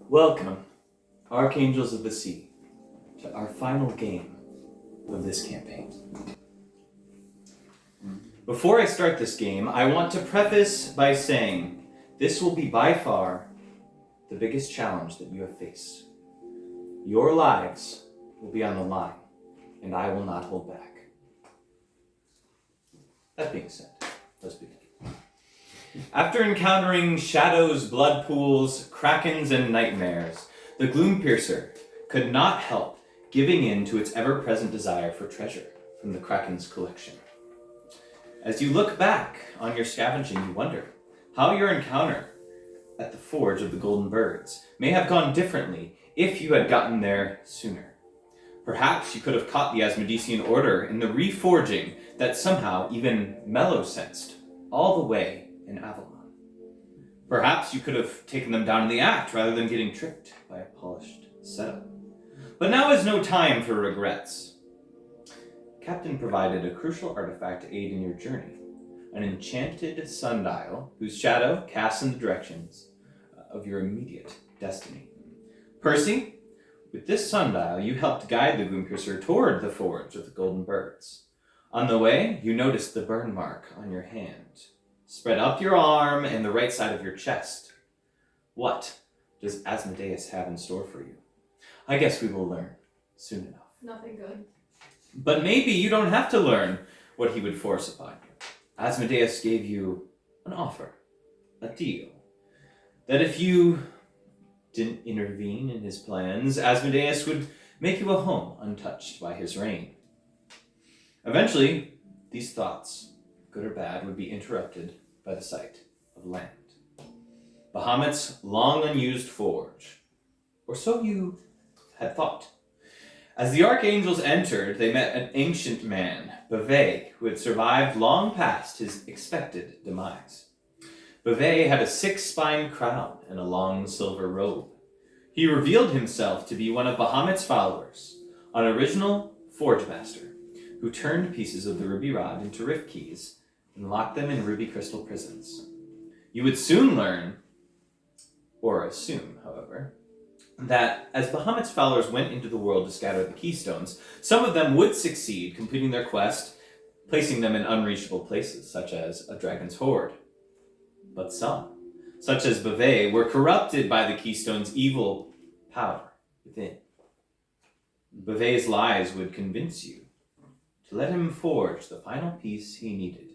Welcome, Archangels of the Sea, to our final game of this campaign. Before I start this game, I want to preface by saying this will be by far the biggest challenge that you have faced. Your lives will be on the line, and I will not hold back. That being said, let's begin. After encountering shadows, blood pools, krakens, and nightmares, the Gloom-piercer could not help giving in to its ever-present desire for treasure from the kraken's collection. As you look back on your scavenging, you wonder how your encounter at the Forge of the Golden Birds may have gone differently if you had gotten there sooner. Perhaps you could have caught the Asmodeusian order in the reforging that somehow even Mellow sensed all the way in Avalon. Perhaps you could have taken them down in the act rather than getting tricked by a polished setup. But now is no time for regrets. Captain provided a crucial artifact to aid in your journey, an enchanted sundial whose shadow casts in the directions of your immediate destiny. Percy, with this sundial, you helped guide the Gloom-piercer toward the Forge of the Golden Birds. On the way, you noticed the burn mark on your hand, spread up your arm and the right side of your chest. What does Asmodeus have in store for you? I guess we will learn soon enough. Nothing good. But maybe you don't have to learn what he would force upon you. Asmodeus gave you an offer, a deal, that if you didn't intervene in his plans, Asmodeus would make you a home untouched by his reign. Eventually, these thoughts, good or bad, would be interrupted by the sight of land. Bahamut's long unused forge, or so you had thought. As the Archangels entered, they met an ancient man, Bethany, who had survived long past his expected demise. Bethany had a six-spined crown and a long silver robe. He revealed himself to be one of Bahamut's followers, an original forge master, who turned pieces of the ruby rod into rift keys and locked them in ruby crystal prisons. You would soon learn, or assume, however, that as Bahamut's followers went into the world to scatter the keystones, some of them would succeed completing their quest, placing them in unreachable places, such as a dragon's hoard. But some, such as Bethany, were corrupted by the keystone's evil power within. Bethany's lies would convince you to let him forge the final piece he needed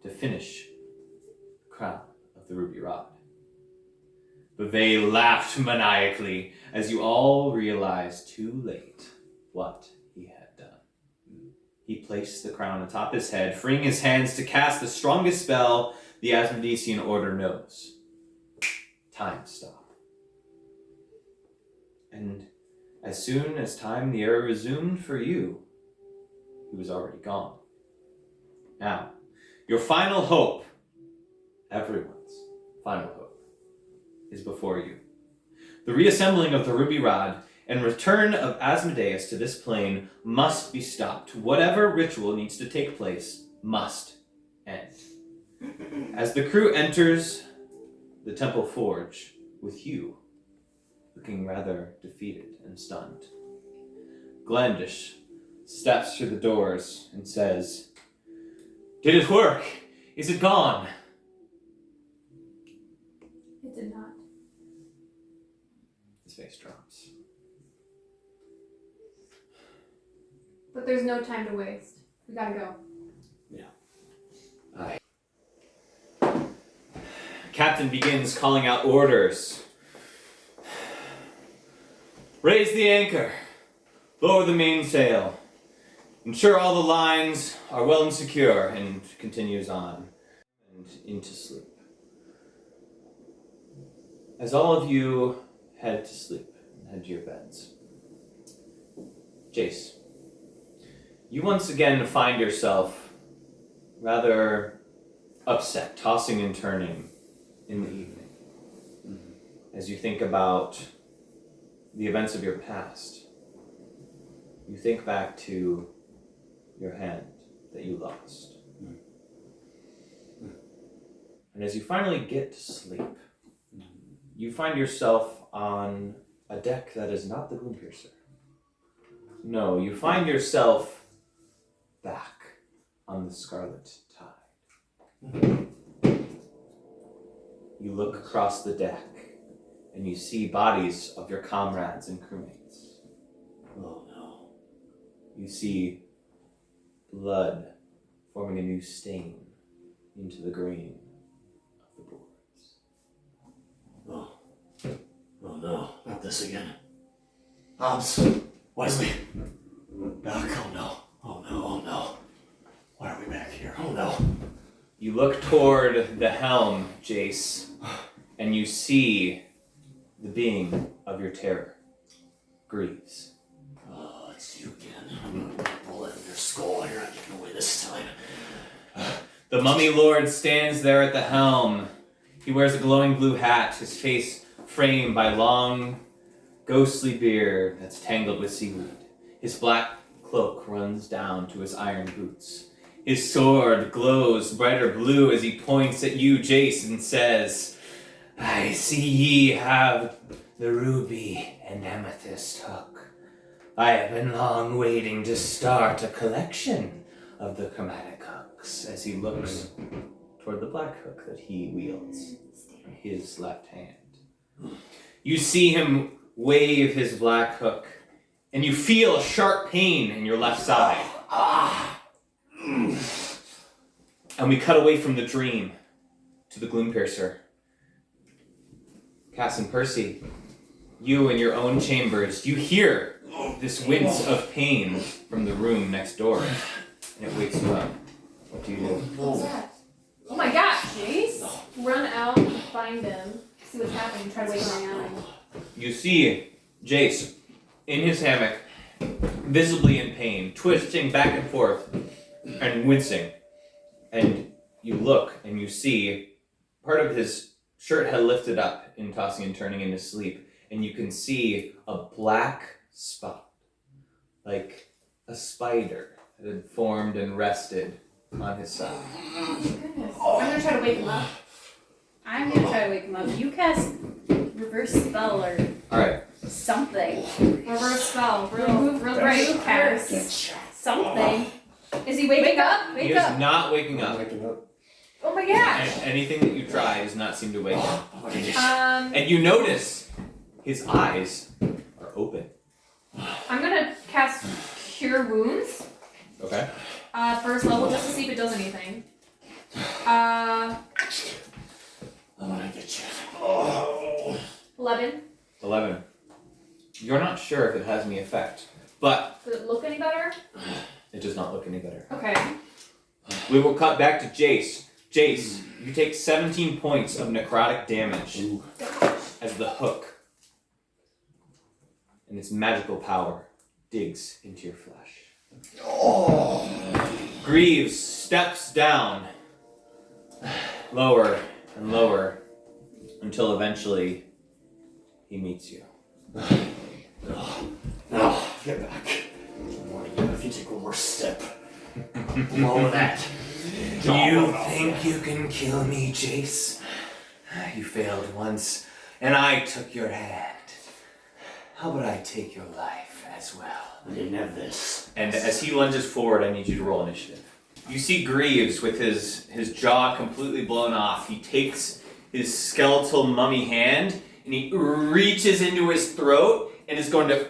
to finish the crown of the ruby rod. Bethany laughed maniacally as you all realized too late what he had done. He placed the crown atop his head, freeing his hands to cast the strongest spell the Asmodeusian order knows. Time stop. And as soon as time the era resumed for you, he was already gone. Now, your final hope, everyone's final hope, is before you. The reassembling of the ruby rod and return of Asmodeus to this plane must be stopped. Whatever ritual needs to take place must end. As the crew enters the temple forge with you, looking rather defeated and stunned, Glandish steps through the doors and says, "Did it work? Is it gone?" It did not. His face drops. But there's no time to waste. We gotta go. Aye. Captain begins calling out orders. Raise the anchor. Lower the mainsail. Ensure all the lines are well and secure, and continues on and into sleep. As all of you head to sleep and head to your beds, Jace, you once again find yourself rather upset, tossing and turning in the evening, as you think about the events of your past. You think back to your hand that you lost. And as you finally get to sleep, you find yourself on a deck that is not the Gloom-Piercer. No, you find yourself back on the Scarlet Tide. You look across the deck, and you see bodies of your comrades and crewmates. Oh no. You see blood forming a new stain into the green of the boards. Oh. Oh no, not this again. Hobbs, Wesley. Doc, oh no. Oh no, oh no. Why are we back here? Oh no. You look toward the helm, Jace, and you see the being of your terror, Greaves. Oh, it's you again. I'm gonna put a bullet in your skull. You're not getting away this time. The mummy lord stands there at the helm. He wears a glowing blue hat, his face framed by long, ghostly beard that's tangled with seaweed. His black cloak runs down to his iron boots. His sword glows brighter blue as he points at you, Jace, and says, I see ye have the ruby and amethyst hook. I have been long waiting to start a collection of the chromatic hooks, as he looks toward the black hook that he wields in his left hand. You see him wave his black hook, and you feel a sharp pain in your left side. And we cut away from the dream to the Gloom-Piercer. Cass and Percy, you in your own chambers, you hear this wince of pain from the room next door, and it wakes you up. What do you do? What's that? Oh my gosh, Jace! Run out and find him. See what's happening. Try to wake him up. You see Jace in his hammock, visibly in pain, twisting back and forth and wincing. And you look and you see part of his shirt had lifted up in tossing and turning in his sleep, and you can see a black spot, like a spider that had formed and rested on his side. Oh, goodness. I'm gonna try to wake him up. I'm gonna try to wake him up. You cast reverse spell or Alright. something. Reverse spell. Real Right, cast. Something. Is he waking up? He is not waking up. Oh my gosh! Anything that you try does not seem to wake up. Um, And you notice his eyes are open. I'm gonna cast Cure Wounds. Okay. First level, just to see if it does anything. I'm gonna get you. Oh. 11. 11. You're not sure if it has any effect, but Does it look any better? it does not look any better. Okay. We will cut back to Jace. Jace, you take 17 points of necrotic damage as the hook and its magical power digs into your flesh. Oh. Greaves steps down lower and lower until eventually he meets you. No, get back. I'm warning you, if you take one more step, all of that. You think you can kill me, Jace? You failed once, and I took your hand. How about I take your life as well? I didn't have this. And as he lunges forward, I need you to roll initiative. You see Greaves with his jaw completely blown off. He takes his skeletal mummy hand, and he reaches into his throat, and is going to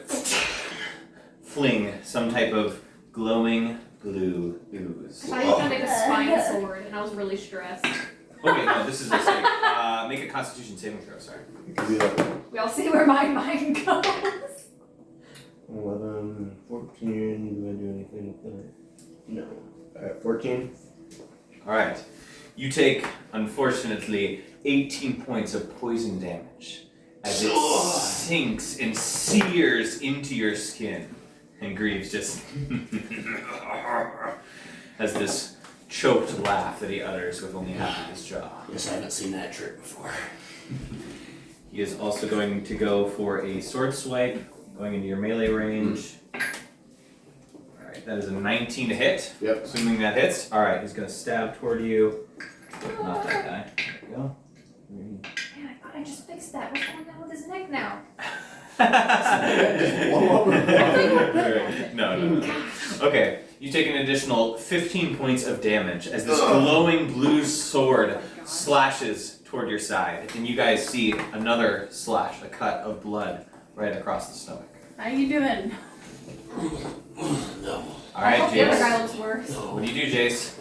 fling some type of glowing blue ooze. I was gonna make a spine sword, and I was really stressed. Okay, no, this is a mistake. Make a Constitution saving throw, sorry. We all see where my mind goes. 11, 14, do I do anything with that? No. Alright, 14. Alright. You take, unfortunately, 18 points of poison damage as it sinks and sears into your skin. And Greaves just has this choked laugh that he utters with only half of his jaw. Yes, I haven't seen that trick before. He is also going to go for a sword swipe, going into your melee range. Alright, that is a 19 to hit. Yep. Assuming that hits. Alright, he's going to stab toward you. Not that guy. There we go. Man, I thought I just fixed fix that. What's going on with his neck now? No. Okay, you take an additional 15 points of damage as this glowing blue sword slashes toward your side, and you guys see another slash, a cut of blood right across the stomach. How you doing? No. All right, I hope the other Jace. guy looks worse. What do you do, Jace?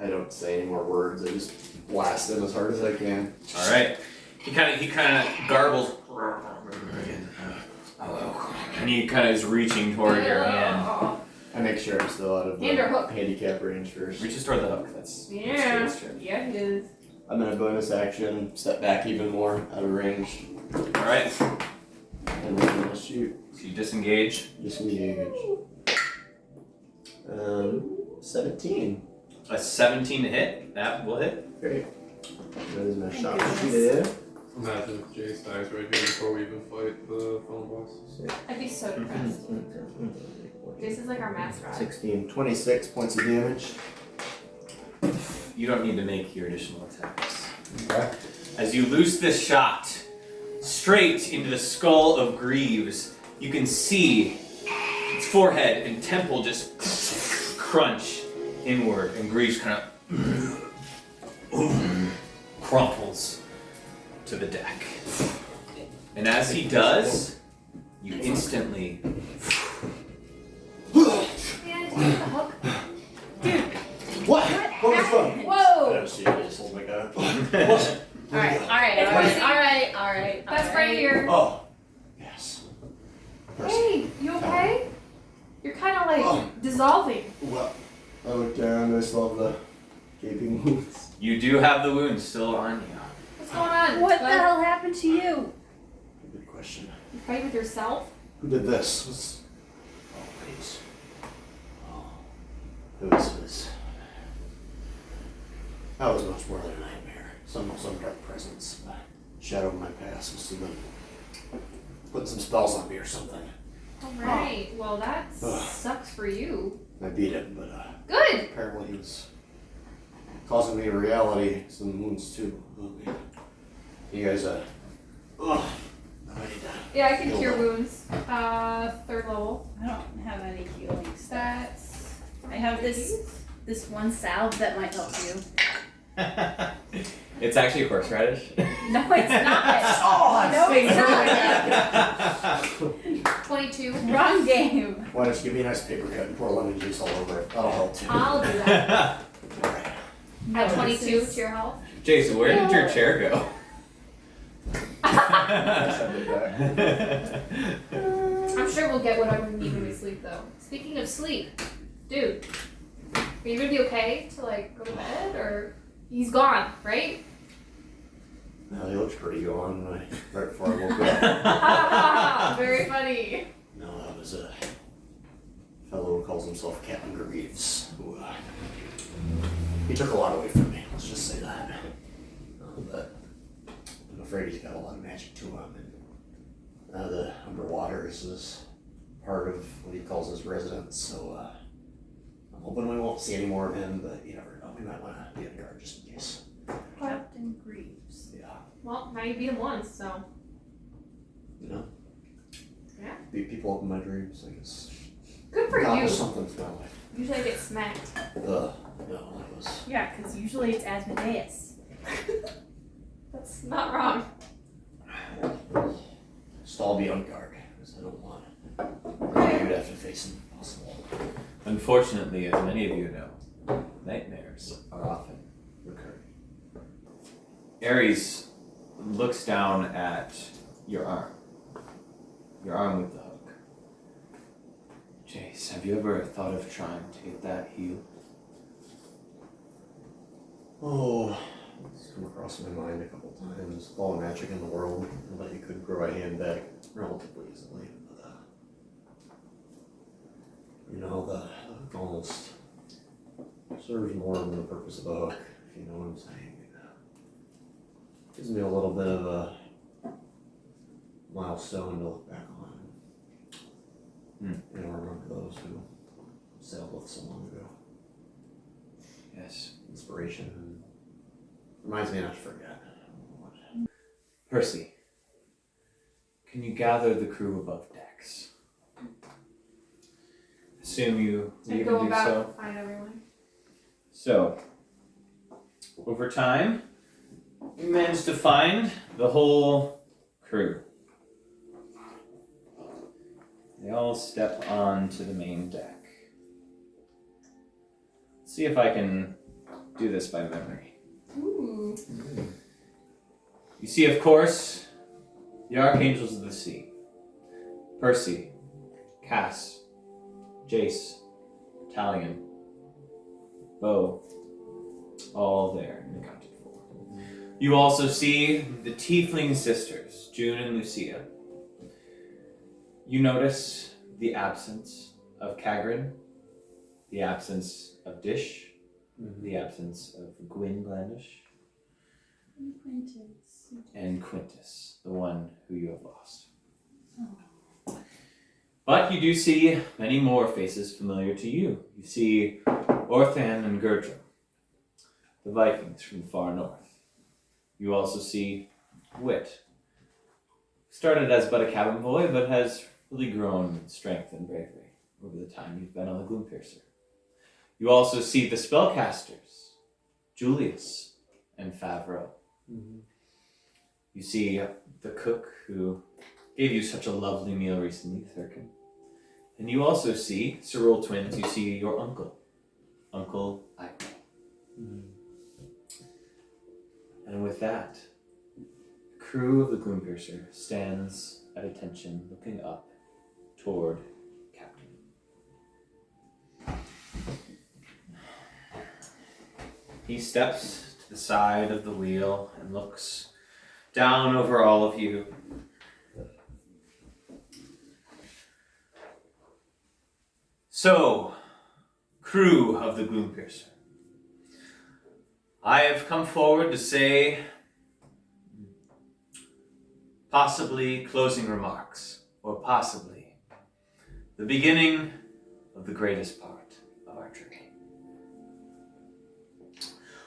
I don't say any more words. I just blast him as hard as I can. All right. He kind of garbles, and he kind of is reaching toward your hand. I make sure I'm still out of the Hand or hook? handicap range first. Reaches toward the hook. That's Jace's turn. Yeah, he is. I'm gonna bonus action, step back even more out of range, All right. and then I'm gonna shoot. So you disengage. Disengage. 17. A 17 to hit. That will hit. Great. That is my shot. Yeah. Imagine if Jace dies right here before we even fight the phone boss. I'd be so depressed. This is like our mascot. 16. 26 points of damage. You don't need to make your additional attacks. Okay. As you loose this shot straight into the skull of Greaves, you can see its forehead and temple just crunch inward, and Greaves kind of crumples to the deck. And as he does, you instantly Yeah, just get the hook. What? What was fun? I Whoa! don't see it. Just hold my gun. What? Alright. That's right here. Oh. Yes. Percy. Hey, you okay? You're kind of like dissolving. Well, I look down. I saw the gaping wounds. You do have the wound still on you. What's going on? What the hell happened to you? Good question. You fight with yourself? Who did this? Oh, please. Oh. Who is this? That was much more than a nightmare. Some dark presence. Shadow of my past must have been putting some spells on me or something. Alright, well that sucks for you. I beat him, but Good! apparently he was causing me in reality some wounds too. Oh, man. You guys, I need to. Yeah, I can heal cure up. wounds. 3rd level. I don't have any healing stuff. That's... I have this one salve that might help you. It's actually horseradish. No, it's not. Oh, No, it's not. 22. Wrong game. Why don't you give me a nice paper cut and pour lemon juice all over it? That'll help too. I'll do that. Alright. At 22 to your health. Jason, where did your chair go? I'm sure we'll get whatever we need when we sleep though. Speaking of sleep, dude, are you gonna be okay to like go to bed or he's gone, right? No, he looks pretty gone right before I woke up. Very funny. No, that was a fellow who calls himself Captain Greaves. Who, he took a lot away from me, let's just say that. But I'm afraid he's got a lot of magic to him. And the underwaters is part of what he calls his residence, so I'm hoping we won't see any more of him, but you never know. We might want to be on guard just in case. Captain Greaves. Yeah. Well, now you beat him once, so. You know? Yeah. Beat people up in my dreams, I guess. Good for you. Accomplish something for my life. Usually I get smacked. No, that was. Yeah, because usually it's Asmodeus. That's not wrong. Just all be on guard, because I don't want you to have to face him if possible. Unfortunately, as many of you know, nightmares are often recurring. Ares looks down at your arm with the hook. Jace, have you ever thought of trying to get that healed? Oh, it's come across my mind a couple times. With all the magic in the world, and that you could grow a hand back relatively easily. But, the hook almost serves more than the purpose of a hook, if you know what I'm saying. It gives me a little bit of a milestone to look back on. Remember those who sailed with so long ago. Yes. Inspiration. Reminds me not to forget. Percy, can you gather the crew above decks? Assume you And leave go and do about so. find everyone. So, over time, you managed to find the whole crew. They all step onto the main deck. Let's see if I can do this by memory. Ooh. You see, of course, the Archangels of the Sea. Percy, Cass, Jace, Talion, Beau, all there and accounted for. You also see the Tiefling sisters, June and Lucia. You notice the absence of Cagrin, the absence of Dish, the absence of in-combat-Glandish, and Quintus, the one who you have lost. Oh. But you do see many more faces familiar to you. You see Orthan and Gurdrum, the Vikings from the far north. You also see Wit. Started as but a cabin boy, but has really grown in strength and bravery over the time you've been on the Gloompiercer. You also see the spellcasters, Julius and Favreau. You see the cook who gave you such a lovely meal recently, Thurkin. And you also see Caerul twins. You see your uncle, Uncle Ike. And with that, the crew of the Gloompiercer stands at attention, looking up toward Captain. He steps to the side of the wheel and looks down over all of you. So, crew of the Gloompiercer, I have come forward to say possibly closing remarks, or possibly the beginning of the greatest part of our journey.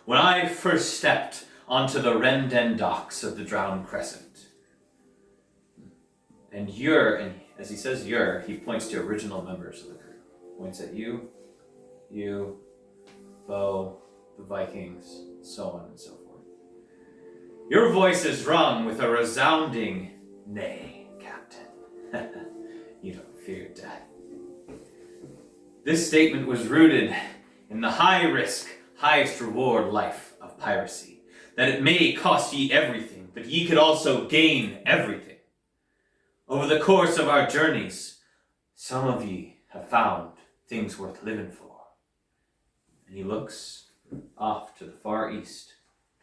When I first stepped onto the Renden docks of the Drowned Crescent, and as he says he points to original members of the crew. Points at you, Beau, the Vikings, so on and so forth. Your voice is rung with a resounding nay, Captain. You don't fear death. This statement was rooted in the high-risk, highest-reward life of piracy, that it may cost ye everything, but ye could also gain everything. Over the course of our journeys, some of ye have found things worth living for. And he looks off to the far east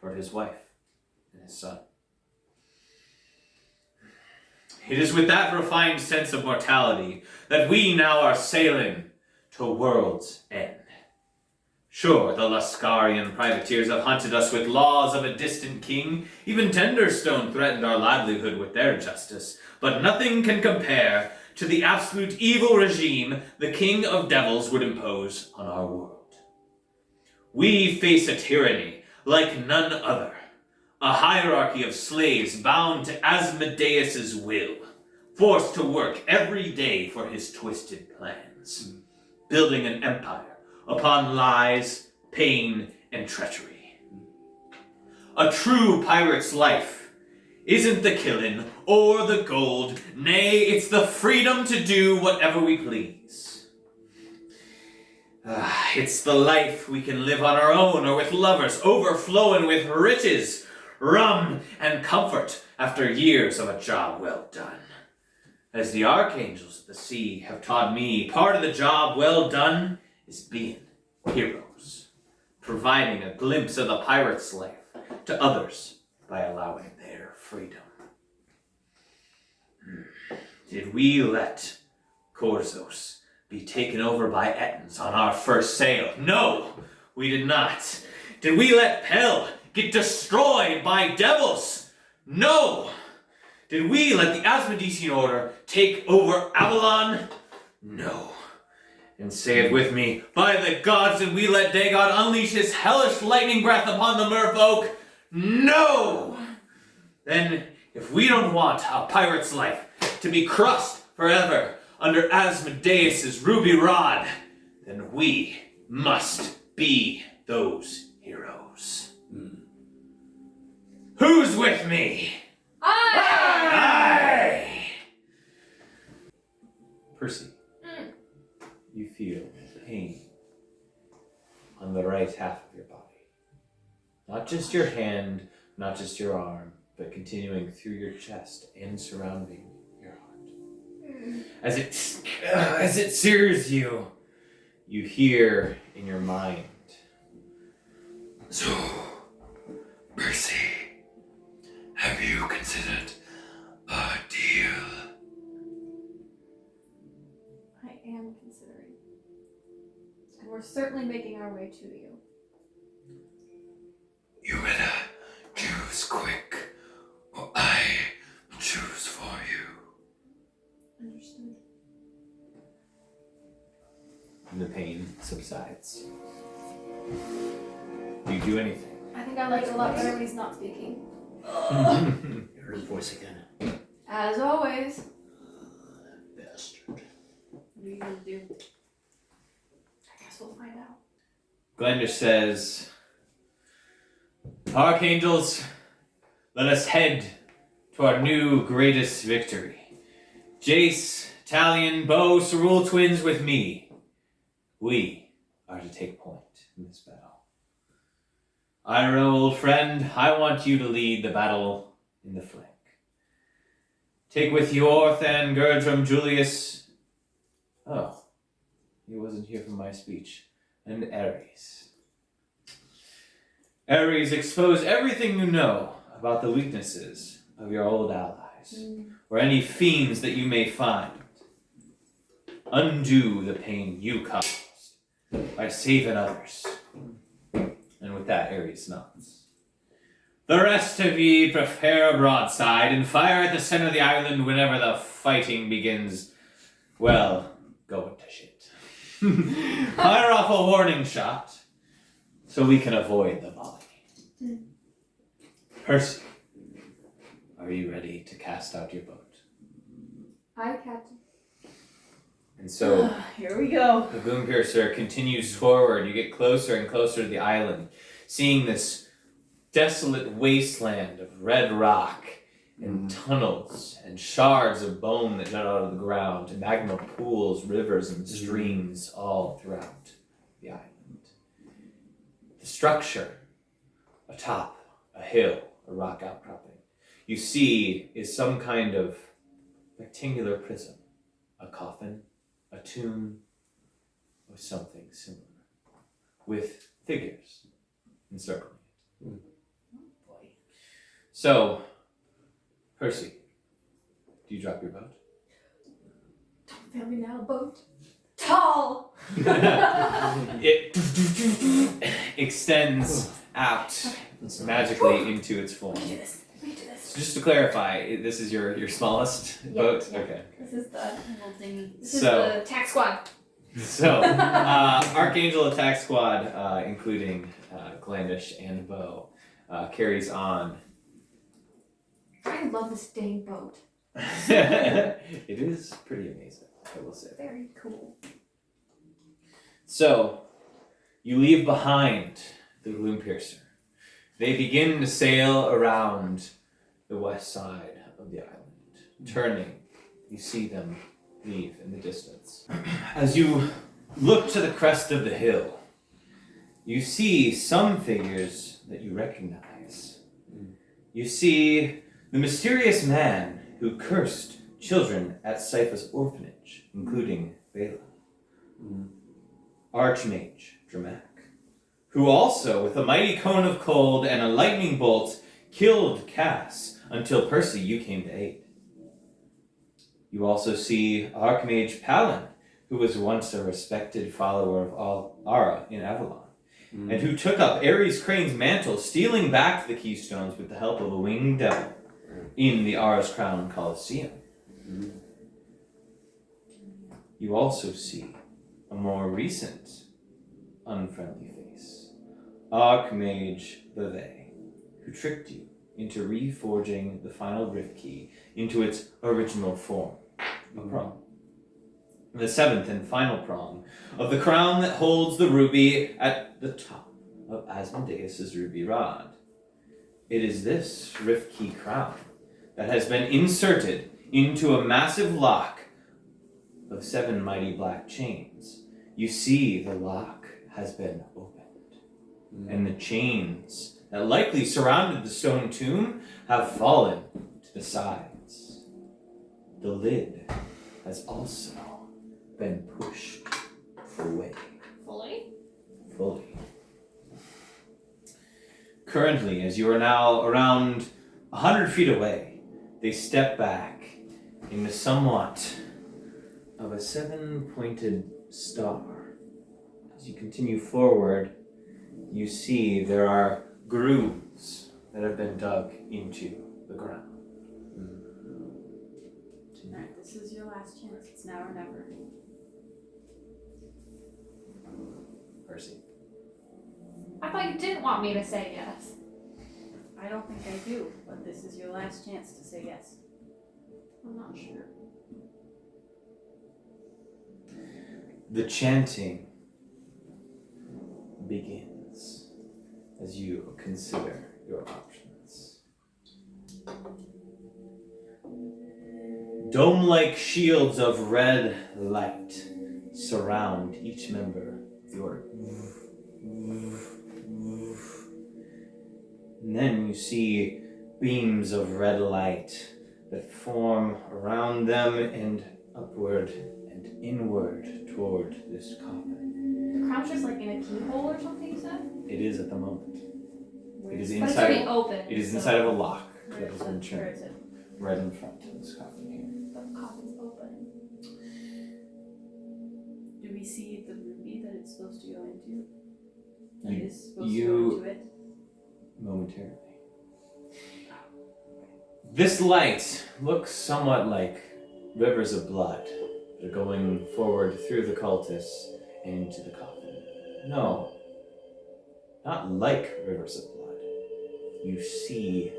toward his wife and his son. It is with that refined sense of mortality that we now are sailing to world's end. Sure, the Lascarian privateers have hunted us with laws of a distant king. Even Tenderstone threatened our livelihood with their justice. But nothing can compare to the absolute evil regime the King of Devils would impose on our world. We face a tyranny like none other, a hierarchy of slaves bound to Asmodeus' will, forced to work every day for his twisted plans, building an empire upon lies, pain, and treachery. A true pirate's life isn't the killing or the gold, nay, it's the freedom to do whatever we please. It's the life we can live on our own or with lovers, overflowing with riches, rum, and comfort after years of a job well done. As the Archangels of the Sea have taught me, part of the job well done is being heroes, providing a glimpse of the pirate's life to others by allowing their freedom. Did we let Corzos be taken over by Ettins on our first sail? No, we did not. Did we let Pell get destroyed by devils? No. Did we let the Asmodesian Order take over Avalon? No. And say it with me, by the gods, did we let Dagon unleash his hellish lightning breath upon the merfolk? No! Then if we don't want our pirate's life to be crushed forever under Asmodeus's ruby rod, then we must be those heroes. Who's with me? Aye! Percy, you feel pain on the right half of your body. Not just your hand, not just your arm, but continuing through your chest and surrounding your heart. As it sears you, you hear in your mind, "So, Percy, have you considered a deal?" I am considering. And we're certainly making our way to you. You better choose quick, or I choose for you. Understood. And the pain subsides. Do you do anything? I think I like it a lot better when he's not speaking. You heard his voice again. As always. Bastard. What are you gonna do? I guess we'll find out. Glandish says, "Archangels, let us head to our new greatest victory. Jace, Talion, Beau, Caerul twins with me. We are to take point in this battle. Ira, old friend, I want you to lead the battle in the flank. Take with you Orthan, Gerdrum, Julius." Oh, he wasn't here for my speech. "And Ares. Ares, expose everything you know about the weaknesses of your old allies, or any fiends that you may find. Undo the pain you caused by saving others." And with that, Ares nods. "The rest of ye prepare a broadside and fire at the center of the island whenever the fighting begins, well, going to shit. Fire off a warning shot so we can avoid the volley. Percy, are you ready to cast out your boat?" Aye, Captain. And so Here we go. the boom piercer continues forward. You get closer and closer to the island, seeing this desolate wasteland of red rock and tunnels and shards of bone that jut out of the ground, and magma pools, rivers, and streams all throughout the island. The structure atop a hill, a rock outcropping, you see is some kind of rectangular prism, a coffin, a tomb, or something similar, with figures encircling it. Boy. So, Percy, do you drop your boat? Don't fail me now, boat. Tall! It extends out magically into its form. We do this. We do this. So just to clarify, this is your smallest boat? yeah. Okay. This is the little dinghy. This is So- the tax squad. So, Archangel Attack Squad, including Glandish and Beau, carries on. I love this dang boat. It is pretty amazing, I will say. Very cool. So, you leave behind the Gloom Piercer. They begin to sail around the west side of the island. Turning, you see them leave in the distance. As you look to the crest of the hill, you see some figures that you recognize. You see the mysterious man who cursed children at Sypha's orphanage, including Bela. Archmage Dramak, who also, with a mighty cone of cold and a lightning bolt, killed Cass until Percy, you came to aid. You also see Archmage Palin, who was once a respected follower of Ara in Avalon, and who took up Ares Crane's mantle, stealing back the Keystones with the help of a winged devil in the Ara's Crown Colosseum. You also see a more recent unfriendly face, Archmage Bethany, who tricked you into reforging the final rift key into its original form, a prong. The seventh and final prong of the crown that holds the ruby at the top of Asmodeus' ruby rod. It is this rift key crown that has been inserted into a massive lock of 7 mighty black chains. You see the lock has been opened, and the chains that likely surrounded the stone tomb have fallen to the sides. The lid has also been pushed away. Fully. Currently, as you are now around 100 feet away, they step back into somewhat of a 7-pointed star. As you continue forward, you see there are grooves that have been dug into the ground. Alright, this is your last chance. It's now or never. Percy. I thought you didn't want me to say yes. I don't think I do, but this is your last chance to say yes. I'm not sure. The chanting begins as you consider your options. Dome-like shields of red light surround each member of your. And then you see beams of red light that form around them and upward and inward toward this coffin. The crown's just like in a keyhole or something, you said? It is at the moment. It is But it's inside. already open. It is so inside of a lock Where that is has been it? Where turned is it? right in front of this coffin here. The coffin's open. Do we see the ruby that it's supposed to go into? That You- is supposed you- to go into it? Momentarily. This light looks somewhat like rivers of blood that are going forward through the cultists and into the coffin. No, not like rivers of blood. You see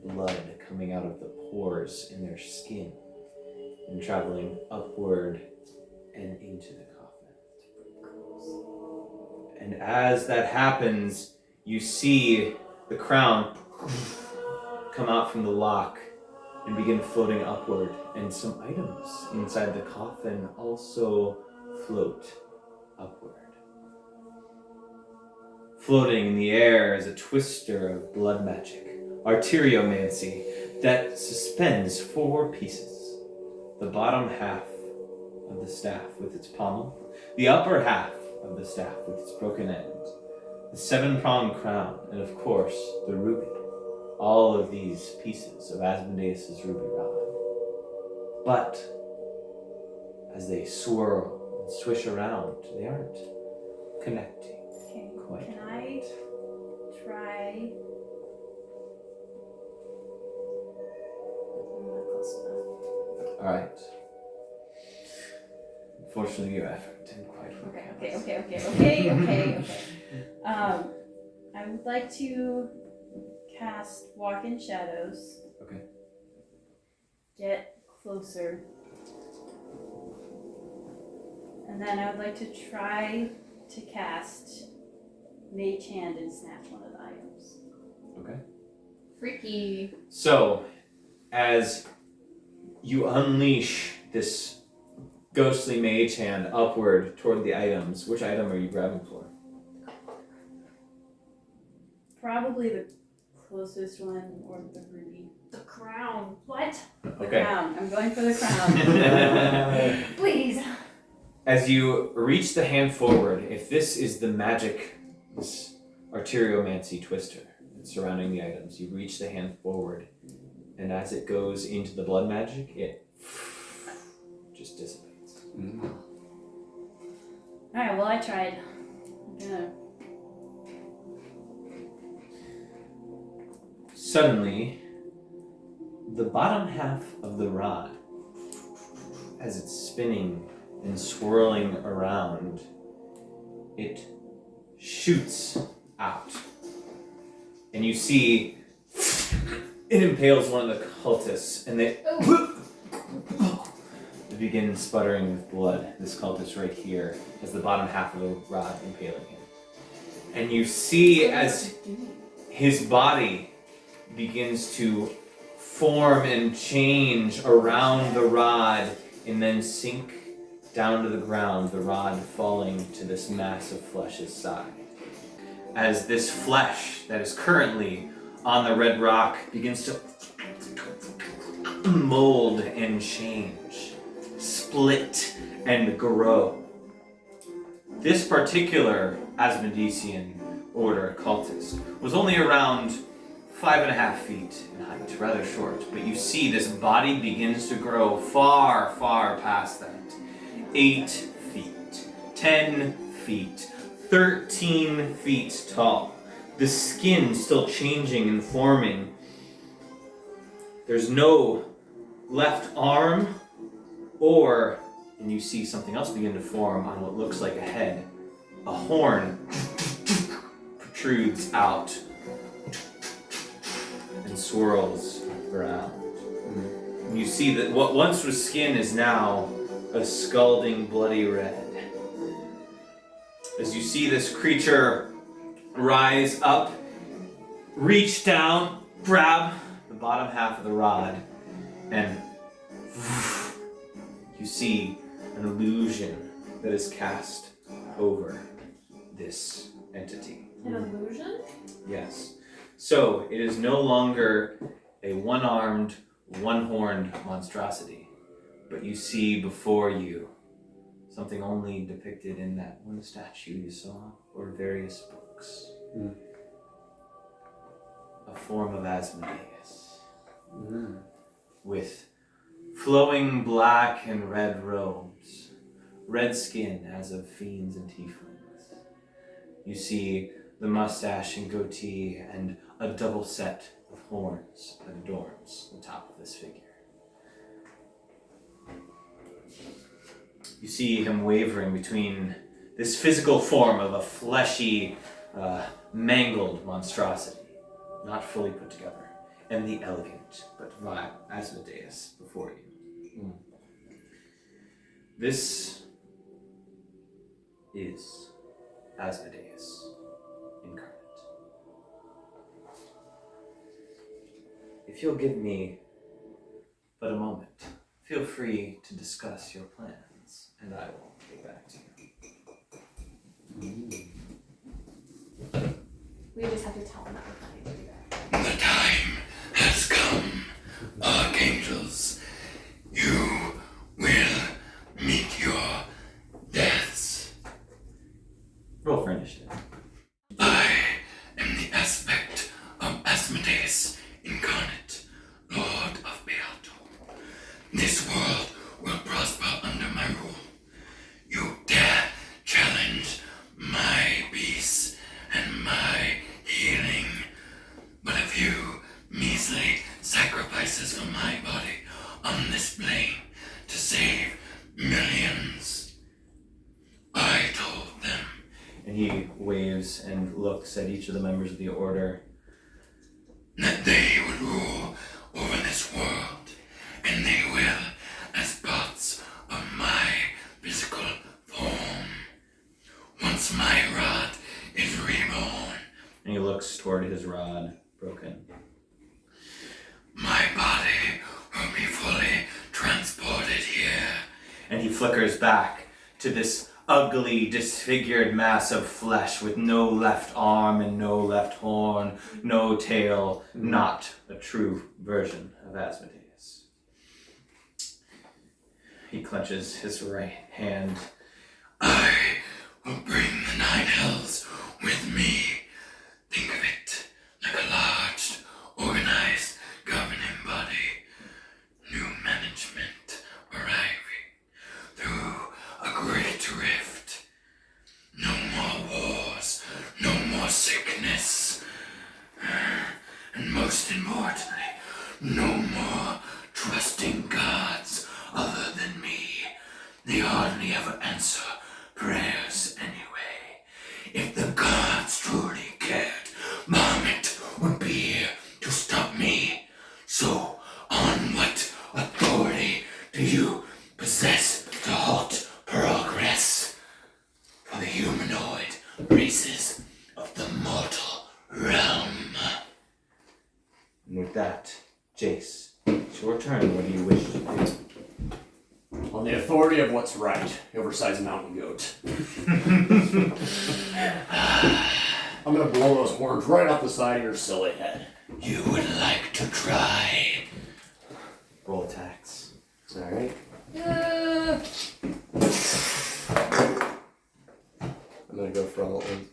blood coming out of the pores in their skin and traveling upward and into the coffin. And as that happens, you see the crown come out from the lock and begin floating upward, and some items inside the coffin also float upward. Floating in the air is a twister of blood magic, arteriomancy, that suspends 4 pieces. The bottom half of the staff with its pommel, the upper half of the staff with its broken end, the 7-pronged crown, and of course, the ruby. All of these pieces of Asmodeus' ruby rod. But as they swirl and swish around, they aren't connecting Okay. quite. Can I try? I'm not close enough. Alright. Unfortunately, your effort didn't quite work out. Okay. I would like to cast Walk in Shadows. Okay. Get closer. And then I would like to try to cast Mage Hand and snatch one of the items. Okay. Freaky. So, as you unleash this ghostly mage hand upward toward the items, which item are you grabbing for? Probably the closest one, or the ruby. The crown. What? The Okay. crown. I'm going for the crown. Please. As you reach the hand forward, if this is the magic, this arteriomancy twister that's surrounding the items, you reach the hand forward, and as it goes into the blood magic, it just dissipates. Alright, well I tried. I'm gonna... Suddenly, the bottom half of the rod, as it's spinning and swirling around, it shoots out. And you see It impales one of the cultists, and they begin sputtering with blood. This cultist right here has the bottom half of the rod impaling him. And you see as his body begins to form and change around the rod and then sink down to the ground, the rod falling to this mass of flesh's side. As this flesh that is currently on the red rock begins to mold and change, split and grow. This particular Asmodesian order cultist was only around 5.5 feet in height, rather short, but you see this body begins to grow far, far past that. 8 feet, 10 feet, 13 feet tall. The skin still changing and forming. There's no left arm and you see something else begin to form on what looks like a head. A horn protrudes out and swirls around. And you see that what once was skin is now a scalding bloody red. As you see this creature rise up, reach down, grab the bottom half of the rod, and you see an illusion that is cast over this entity. An illusion? Yes. So it is no longer a one-armed, one-horned monstrosity, but you see before you something only depicted in that one statue you saw or various books. A form of Asmodeus with flowing black and red robes, red skin as of fiends and tieflings. You see the mustache and goatee and a double set of horns that adorns the top of this figure. You see him wavering between this physical form of a fleshy, mangled monstrosity, not fully put together, and the elegant but vile Asmodeus before you. This is Asmodeus incarnate. If you'll give me but a moment, feel free to discuss your plans, and I will get back to you. We just have to tell him that we're planning to do that. The time has come, Archangels. You will meet your deaths. Roll for initiative. I am the aspect of Asmodeus incarnate, Lord of Beato. This world will prosper under my rule. You dare challenge my peace and my healing, but a few measly sacrifices of my body on this plane to save millions. I told them. And he waves and looks at each of the members of the order. That they would rule over this world, and they will as parts of my physical form. Once my rod is reborn. And he looks toward his rod, broken. My body will be fully transported here. And he flickers back to this ugly, disfigured mass of flesh with no left arm and no left horn, no tail, not a true version of Asmodeus. He clenches his right hand. I will bring the 9 hells with me. Think of it like a large, organized governing body. New management arriving through a great rift. No more wars, no more sickness. And most importantly, no more trusting gods other than me. They hardly ever answer prayers anyway. If the gods truly cared, Bahamut would be here to stop me do you possess to halt progress for the humanoid races of the mortal realm? And with that, Jace, it's your turn. What do you wish to do? On the authority of what's right, oversized mountain goat. I'm gonna blow those horns right off the side of your silly head. You would like to try? Roll attacks. Alright. I'm gonna go for all of them.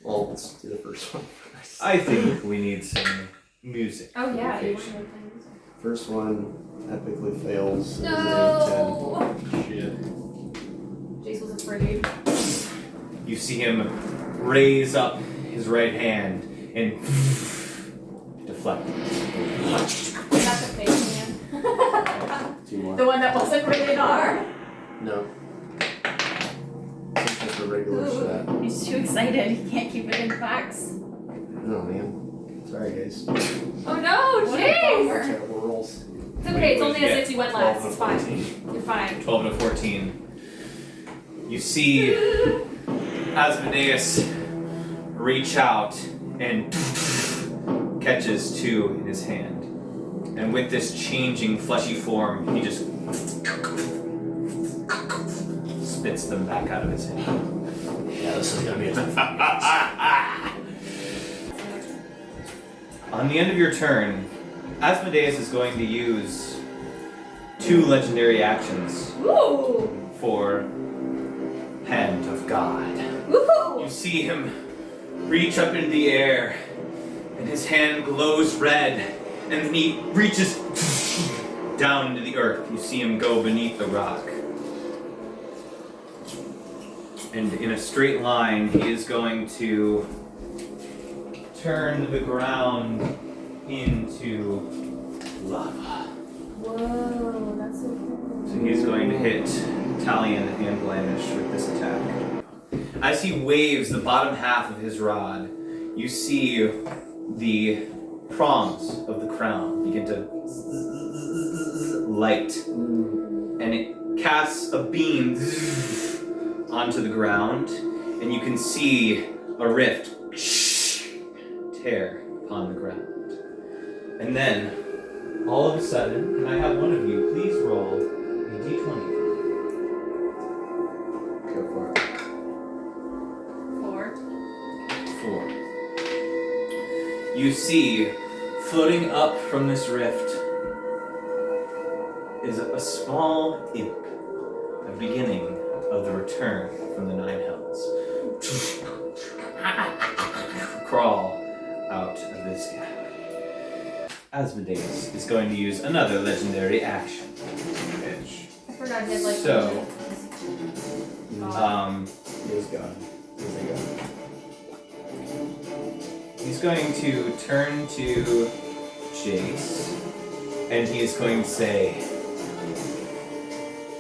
Well, let's do the first one first. I think we need some music. Oh yeah, you Okay. want to play music. First one epically fails. It is a No! Shit. Jace was afraid. You see him raise up his right hand and deflect. Not the fake man. 10. 2 more. The one that wasn't really an R. No. It's just a regular shot. He's too excited. He can't keep it in the box. No, man. Sorry, guys. Oh no, What a Jace! bummer. Terrible rolls. It's okay, it's Wait, only what'd you a get? 6 you went 12 last. and It's a fine. 14. You're fine. 12 to 14. You see Asmodeus reach out and catches 2 in his hand. And with this changing fleshy form, he just spits them back out of his hand. Yeah, this is gonna be a tough On the end of your turn, Asmodeus is going to use 2 legendary actions Ooh! for Hand of God. Woohoo! You see him reach up into the air, and his hand glows red, and then he reaches down into the earth. You see him go beneath the rock. And in a straight line, he is going to turn the ground into lava. Whoa, that's so cool. So he's going to hit Talion and Glandish with this attack. As he waves the bottom half of his rod, you see the prongs of the crown begin to light, and it casts a beam onto the ground, and you can see a rift tear upon the ground. And then, all of a sudden, can I have one of you please roll a d20? Go for it. 4. 4. You see, floating up from this rift is a small imp, a beginning of the return from the 9 hells. Crawl out of this gap. Asmodeus is going to use another legendary action. Bitch. I forgot he had like. So, He is God. He is a God. he's going to turn to Jace, and he is going to say,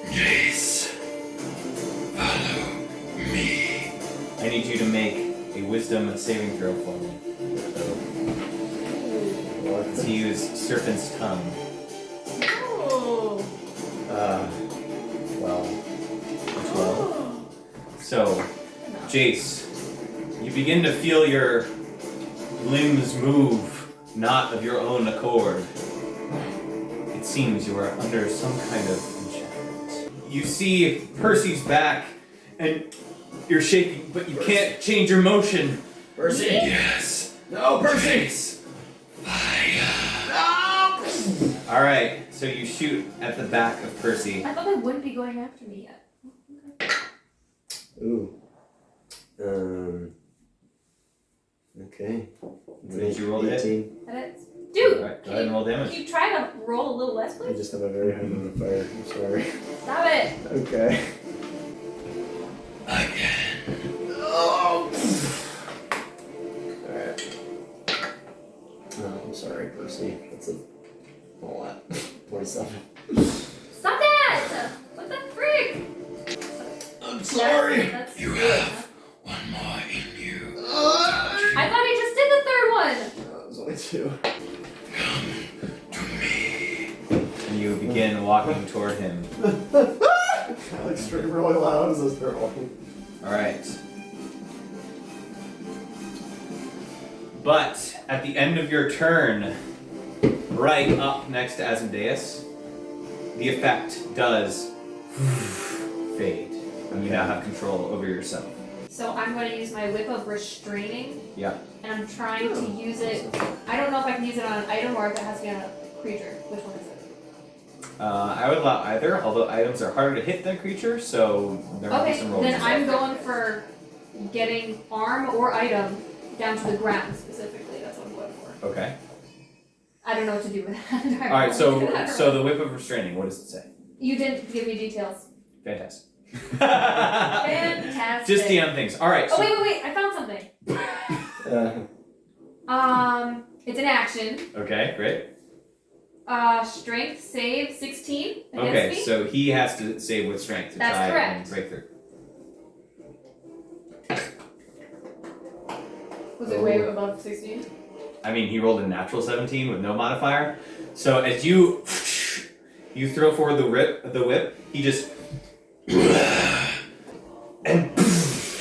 Jace, follow me. I need you to make a wisdom saving throw for me. To use Serpent's Tongue. Oh. 12. 12. So, Jace, you begin to feel your limbs move, not of your own accord. It seems you are under some kind of enchantment. You see Percy's back, and you're shaking, but you can't change your motion. Percy! Yes. No, Percy! Fire. Alright, so you shoot at the back of Percy. I thought they wouldn't be going after me yet. Ooh. Okay. Did you roll it? 18. And it's. Dude! Alright, go ahead and roll damage. Can you try to roll a little less, I please? just have a very high modifier. I'm sorry. Stop it! Okay. Again. Alright. No, I'm sorry, Percy. That's a lot. 27. Stop that! What the frick? I'm sorry! That's You good. have one more in you. I thought I just did the third one! No, it was only 2. Come to me. And you begin walking walking toward him. I like scream really loud as they're walking. Alright. But at the end of your turn, right up next to Asmodeus, the effect does fade. And you now have control over yourself. So I'm going to use my whip of restraining, Yeah. and I'm trying to use it. I don't know if I can use it on an item or if it has to be on a creature. Which one is it? I would allow either, although items are harder to hit than creature, so there might be Okay, some rolls. then I'm going for getting arm or item down to the ground specifically. That's what I'm going for. Okay. I don't know what to do with that. Alright, so the whip of restraining, what does it say? You didn't give me details. Fantastic. Fantastic. Just DM things. Alright, Oh so wait! I found something. It's an action. okay, great. Strength save 16 against Okay, me. so he has to save with strength to That's try correct. and break through. Was it way above 16? I mean, he rolled a natural 17 with no modifier. So as you throw forward the whip, he just and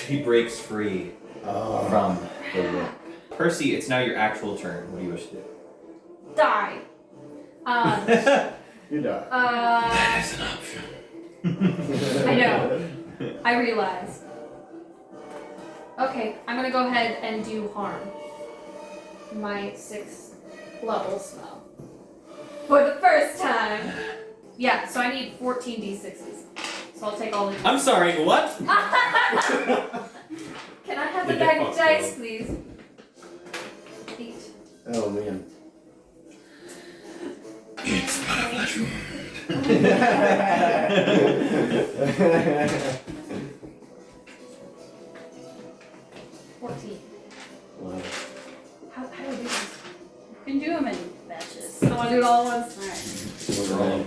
he breaks free from the whip. Percy, it's now your actual turn. What do you wish to do? Die. You die. That is an option. I know. I realize. Okay, I'm gonna go ahead and do harm. My 6th level spell. For the first time. Yeah, so I need 14 d6s. So I'll take all the I'm sorry, what? Can I have the bag of dice, please? 8. Oh man. It's but a flesh wound. 14. Wow. How do I do this? You can do them in batches. I want to do it all at once. Alright.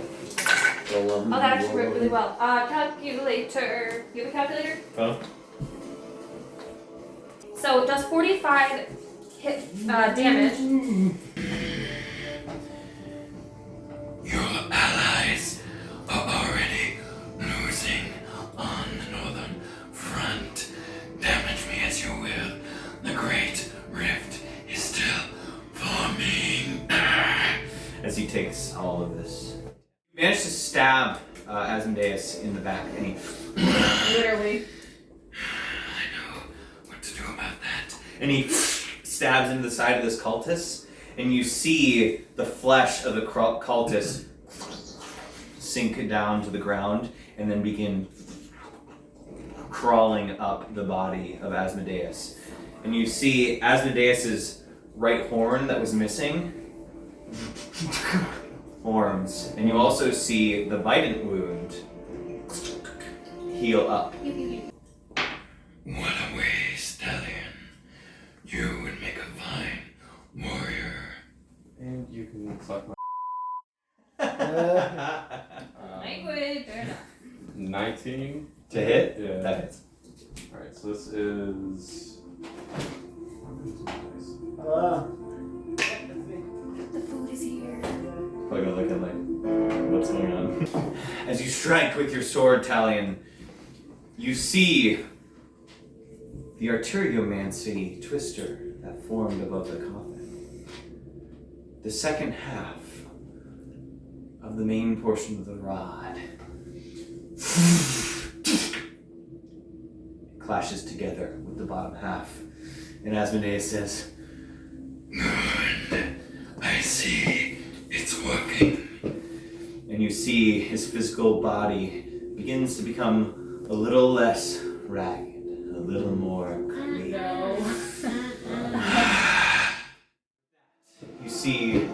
Oh, that actually worked really well. Calculator. You have a calculator? Oh. So it does 45 hit damage. Your allies are already losing on the northern front. Damage me as you will. The Great Rift is still forming. As he takes all of this. You manage to stab Asmodeus in the back, and he Literally. I know what to do about that. and he stabs into the side of this cultist, and you see the flesh of the cultist sink down to the ground and then begin crawling up the body of Asmodeus. And you see Asmodeus's right horn that was missing forms, and you also see the Bident wound heal up. What a waste, Talion. You would make a fine warrior. And you can suck my. Language. Fair enough. 19. To hit? Yeah. That hits. Alright, so this is. The food is here. Probably gonna look at like, what's going on? As you strike with your sword, Talion, you see the arteriomancy twister that formed above the coffin. The second half of the main portion of the rod clashes together with the bottom half. And Asmodeus says, Good. I see. It's working. and you see his physical body begins to become a little less ragged, a little more clean. You see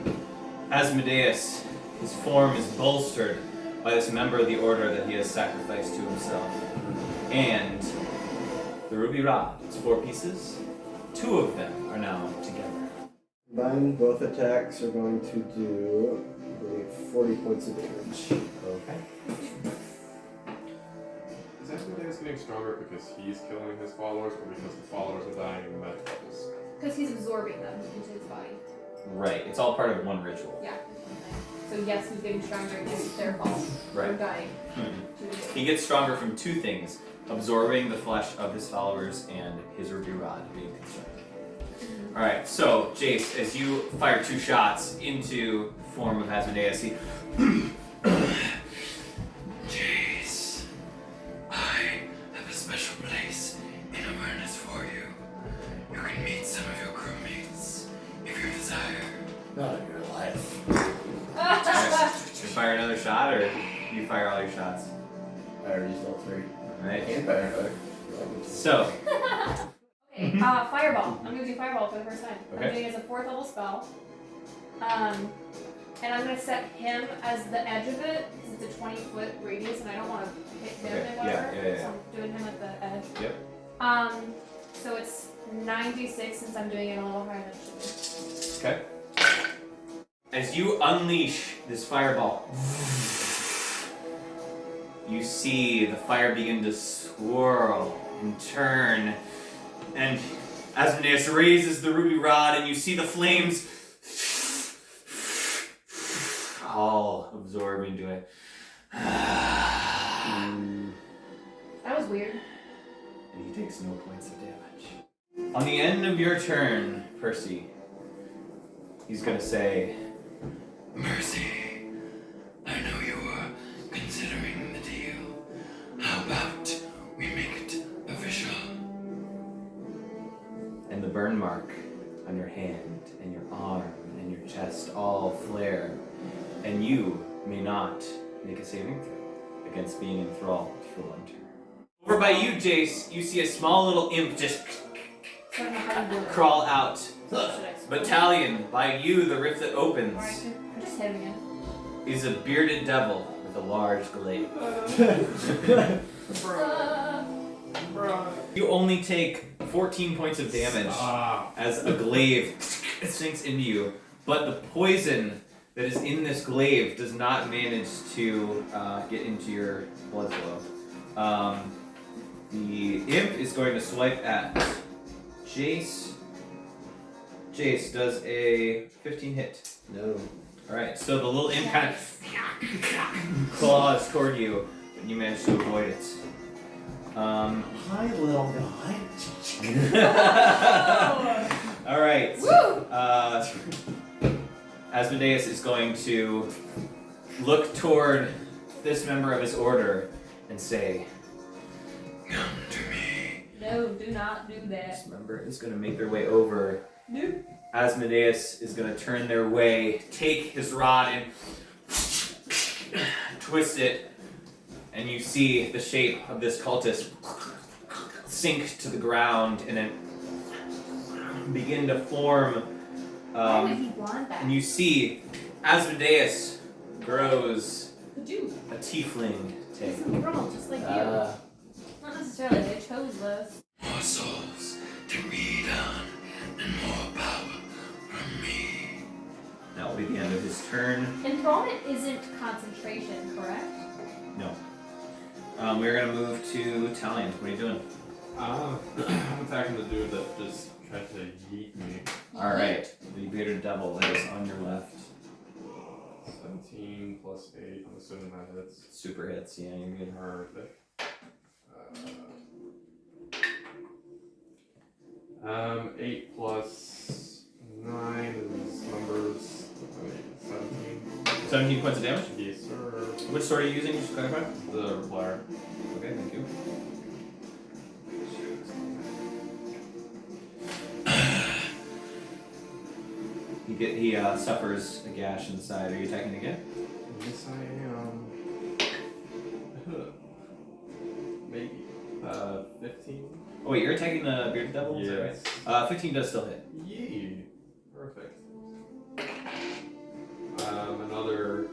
Asmodeus, his form is bolstered by this member of the order that he has sacrificed to himself. And the ruby rod, it's 4 pieces. 2 of them are now together. Combined, both attacks are going to do, I believe, 40 points of damage. Okay. Is Asmodeus getting stronger because he's killing his followers or because the followers are dying in magic levels? Because he's absorbing them into his body. Right, it's all part of one ritual. Yeah. So yes, he's getting stronger against their fall. Or Right. dying. He gets stronger from two things: absorbing the flesh of his followers and his ruby rod being constructed. All right. So Jace, as you fire 2 shots into the form of Asmodeus, he Jace, I have a special place in awareness for you. You can meet some of your crewmates if you desire. Not in your life. you fire another shot, or you fire all your shots. I already used all 3. All right. Can't fire another. So Okay, fireball. I'm gonna do fireball for the first time. Okay. I'm doing it as a 4th level spell. And I'm gonna set him as the edge of it because it's a 20-foot radius, and I don't want to hit him Okay, and whatever. yeah. So I'm doing him at the edge. Yep. So it's 9d6 since I'm doing it a little higher than it should be. Okay. As you unleash this fireball, you see the fire begin to swirl and turn, and Asmodeus raises the ruby rod, and you see the flames all absorb into it. That was weird. And he takes no points of damage. On the end of your turn, Percy, he's gonna say, Percy, I know you were considering the deal. How about we make it official? and the burn mark on your hand and your arm and your chest all flare, and you may not make a saving throw against being enthralled for 1 turn. Over by you, Jace, you see a small little imp just So I don't know how to do it. crawl out. Should I But Talion, by you, the rift that opens, Or I just hit him again. is a bearded devil with a large glaive. You only take 14 points of damage as a glaive sinks into you, but the poison that is in this glaive does not manage to get into your blood flow. The imp is going to swipe at Jace. Jace does a 15 hit. No. Alright, so the little imp kind of claws toward you, but you manage to avoid it. Hi, little guy. Alright. Woo! Asmodeus is going to look toward this member of his order and say, Come to me. No, do not do that. this member is going to make their way over. Nope. Asmodeus is going to turn their way, take his rod and twist it, and you see the shape of this cultist sink to the ground and then begin to form. Why would he want that? And you see Asmodeus grows Could you? a tiefling He's tail. a girl, just like you. Not necessarily, they chose this. More souls to be done and more power from me. That will be the end of his turn. Enthrallment isn't concentration, correct? No. We're going to move to Talion. What are you doing? I'm attacking the dude that just tried to yeet me. Alright. The bearded devil that is on your left. 17 plus 8. I'm assuming that hits. Super hits, yeah, you're good. Perfect. 8 plus 9 is numbers. 17. 17 points of damage? Yes, sir. Which sword are you using, just to clarify? The replier. Okay, thank you. He suffers a gash in the side. Are you attacking again? Yes, I am. Maybe. 15. Oh wait, you're attacking the bearded devil? Is that Yes. right? 15 does still hit. Yay. Perfect. Another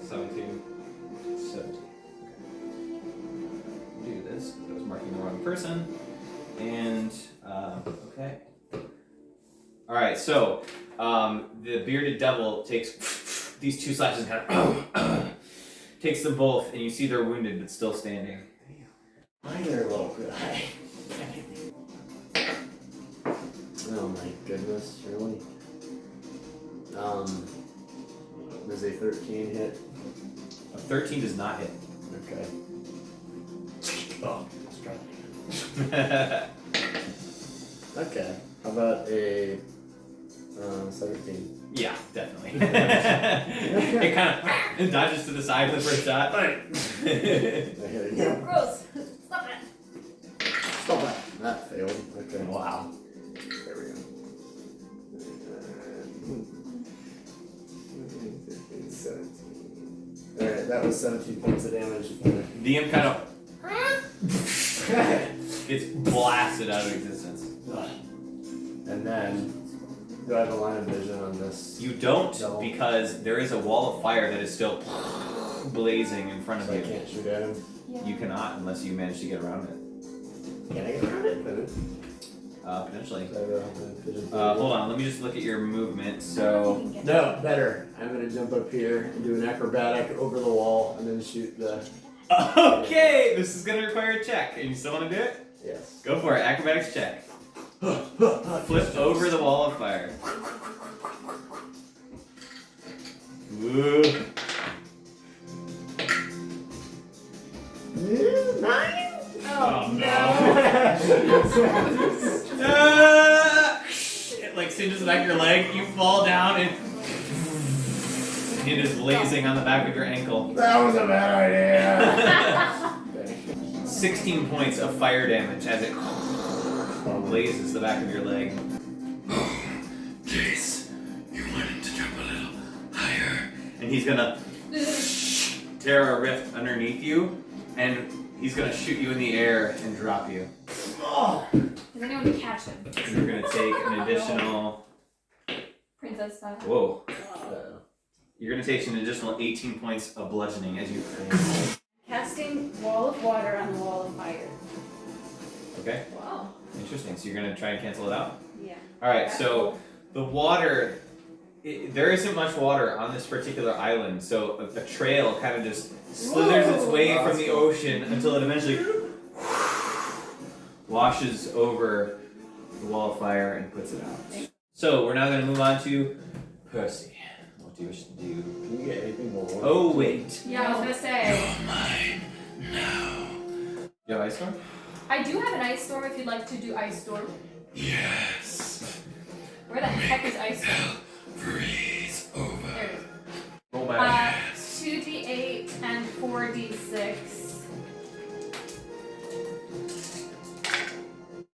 17. 17. Okay. Do this. I was marking the wrong person. And, okay. Alright, so, the bearded devil takes these 2 slashes and kind of takes them both, and you see they're wounded but still standing. Hi there, little guy. Oh my goodness, really? Does a 13 hit? A 13 does not hit. Okay. Oh, let's try Okay. How about a 17? Yeah, definitely. It kind of dodges to the side with the first shot. Gross. Stop it. Stop that. That failed. Okay. Wow. There we go. 17. Alright, that was 17 points of damage. The imp kind of gets blasted out of existence. And then, do I have a line of vision on this? You don't, No. because there is a wall of fire that is still blazing in front of So I you. can't shoot at him. You cannot unless you manage to get around it. Can I get around it? Potentially. Vision. Hold on, let me just look at your movement. So, No, better. I'm gonna jump up here and do an acrobatic over the wall and then shoot the. okay, this is gonna require a check. And you still want to do it? Yes. Go for it. Acrobatics check. Flip over the wall of fire. Woo. 9? Oh, no. It like singes the back of your leg. You fall down and it is blazing on the back of your ankle. That was a bad idea. 16 points of fire damage as it blazes the back of your leg. Oh, Jace, you wanted to jump a little higher. And he's gonna tear a rift underneath you, and he's gonna shoot you in the air and drop you. Does anyone catch him? And you're gonna take an additional. Princess style. Whoa. You're gonna take an additional 18 points of bludgeoning as you. Casting wall of water on the wall of fire. Okay. Wow. Interesting. So you're gonna try and cancel it out. Yeah. All right. So the water. There isn't much water on this particular island, so a trail kind of just slithers its way from the ocean until it eventually washes over the wall of fire and puts it out. So we're now going to move on to Percy. What do you wish to do? Can you get anything more? Oh wait, Yeah, I was gonna say. You're mine now. you have Ice Storm? I do have an ice storm if you'd like to do ice storm. Yes. Where the heck is ice storm? Hell freeze over. There it is. Roll back. 2d8 and 4d6.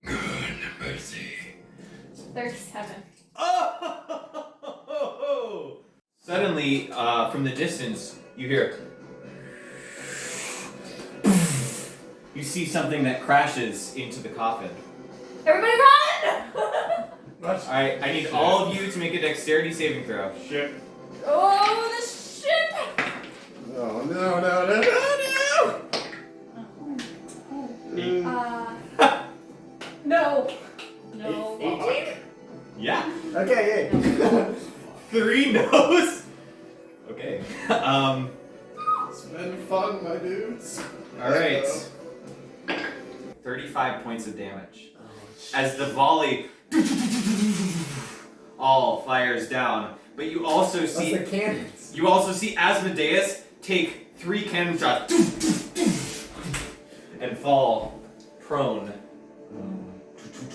Good, Percy. 37. Oh! Suddenly, from the distance, you hear. You see something that crashes into the coffin. Everybody run! Alright, I need all of you to make a dexterity saving throw. Shit. Oh, the ship! Oh no! No. No. 18? Yeah. Okay, yay. 3 no's. Okay. It's been fun, my dudes. Alright. 35 points of damage. As the volley all fires down. But you also see That's the cannons. you also see Asmodeus take 3 cannon shots and fall prone.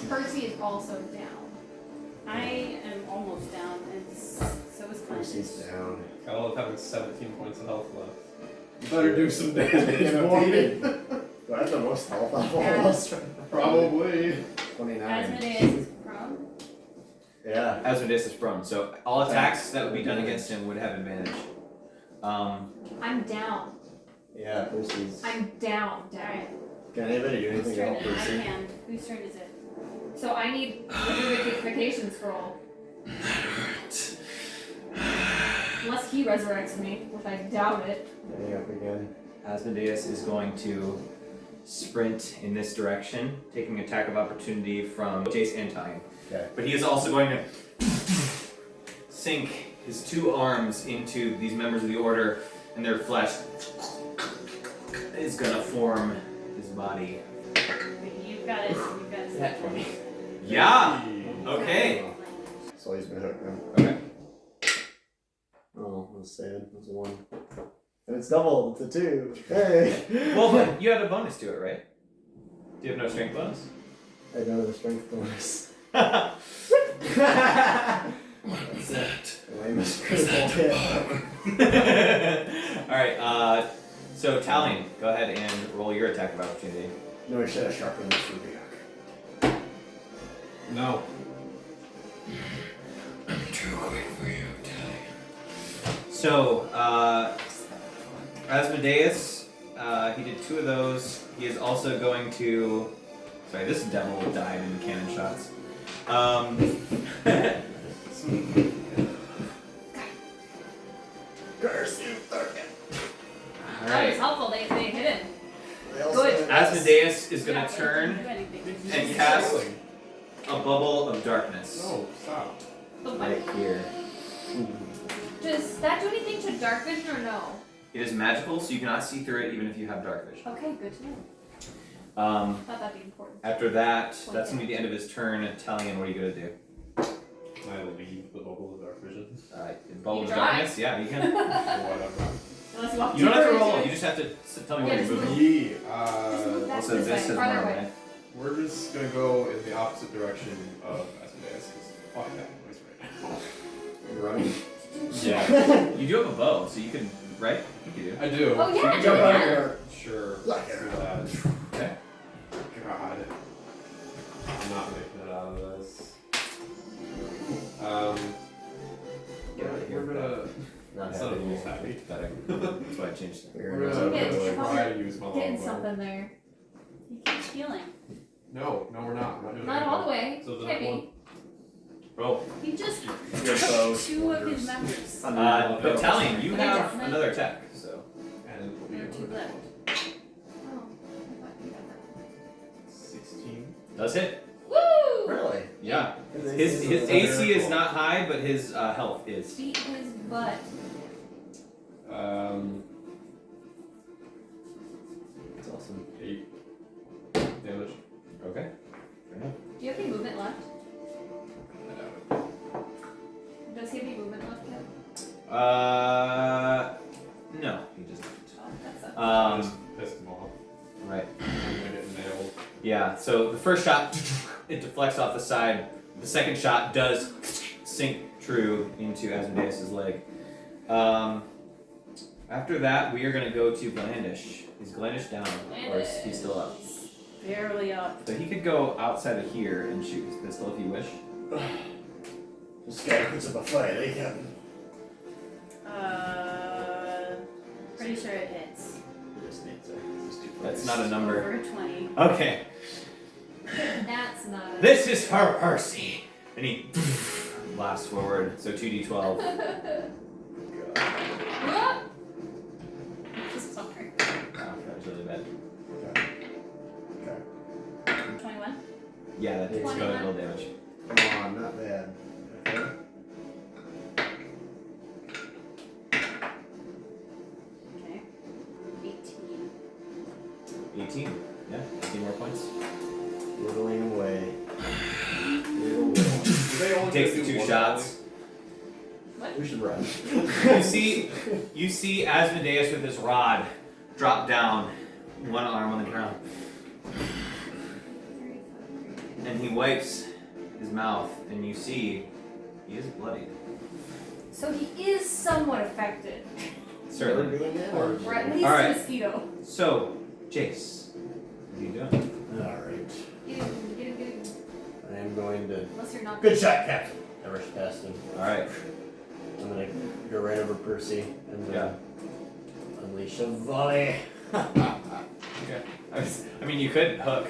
Percy is also down. I am almost down, and so is Percy's Glandish. down. Calla having 17 points of health left. You better do some damage You know, for me. David. Do I have the most health out of all of us? Probably. 29. Asmodeus is prone. Yeah. Asmodeus is prone, so all attacks that would be done against him would have advantage. I'm down. Yeah, Percy's. I'm down. Alright. Can anybody do Whose anything to turn help is it? I Percy? can. Whose turn is it? So I need the vivification scroll. That hurts. Unless he resurrects me, which I doubt it. Getting up again. Asmodeus is going to sprint in this direction, taking attack of opportunity from Jace and Talion. Okay. But he is also going to sink his 2 arms into these members of the Order, and their flesh is going to form his body. You've got it. You've got it. That 20. Yeah! Okay. So he's been hooked then. Okay. Oh, was sad. It was a 1. And it's doubled to 2. Hey! Well, but you had a bonus to it, right? Do you have no strength bonus? I know the strength bonus. What was that? Lamest critical hit. Alright, so Talion, go ahead and roll your attack of opportunity. No, I should have sharpened this ruby hook. No. I'm too quick for you, Talion. So, Asmodeus, he did 2 of those. He is also going to... Sorry, this devil died in cannon shots. Curse you, Thurkin! That was Alright. helpful. They hit him. Good. Asmodeus is going Yeah, to but it turn didn't do anything. and cast a bubble of darkness. No, stop. Oh my. Right here. Does that do anything to dark vision or no? It is magical, so you cannot see through it even if you have dark vision. Okay, good to know. Um, Thought that'd be important. after that, that's going to be the end of his turn. Talion, what are you going to do? Can I leave the bubble of dark vision? Bubble You of try. darkness? Yeah, you can. Or whatever. Unless you walk You don't have to deeper roll, into you it. just have to tell me Yeah, where just you're moving. Just move that Also, this this way, is farther more away. way. We're just gonna go in the opposite direction of Asmodeus, because fuck that noise right now. You're running. Yeah. You do have a bow, so you can, right? I think you do. I do. Oh yeah, Jump do out that. here. Sure. Like Let's do it. that. Okay. God. I'm not making it out of this. Get out of here. We're gonna. Not It's not happy. a little happy. Better. That's why I changed it. We're We're gonna gonna Yeah, try to use my Getting longbow. something there. He keeps healing. No, we're not. We're not doing Not that. all the way. So the Can't one. be. Roll. He just Your bow took 2 of his wonders. members. But Talion, you Okay, have definitely. another attack, so. And it'll be There are 2 over. left. Oh, I thought you got that. 16. Does hit? Woo! Really? Yeah. His AC is not high, but his health is. Beat his butt. That's awesome. 8 damage. Okay. Fair enough. Do you have any movement left? I doubt Does he have any movement left yet? No, he just doesn't. Oh, that's it. I Um, just pissed him off. right. I'm gonna get nailed. Yeah, so the first shot, it deflects off the side. The second shot does sink true into Asmodeus' leg. After that, we are going to go to Glandish. Is Glandish down? Or is he still up? Barely up. So he could go outside of here and shoot his pistol if you wish. This guy puts up a fight, eh, Captain? Pretty sure it hits. That's not a number. Over 20. Okay. That's not a... This is for Percy! And he blasts forward. So 2d12. What? Sorry. Wow, that was really bad. 21. Yeah, that takes 21. a little damage. Come on, not bad. Okay. Okay. 18. 18. Yeah, 18 more points. Whittling away. They only Takes do the 2 one shots. We should run. You see Asmodeus with his rod drop down, one arm on the ground, and he wipes his mouth, and you see he is bloodied. So he is somewhat affected. Certainly. Doing that, Or at least All right. a mosquito. So, Jace, what are you doing? Alright. Get him. I am going to. Unless you're not... Good shot, Captain. I rushed past him. All right. I'm gonna go right over Percy and Yeah. unleash a volley. Okay. I mean, you could hook.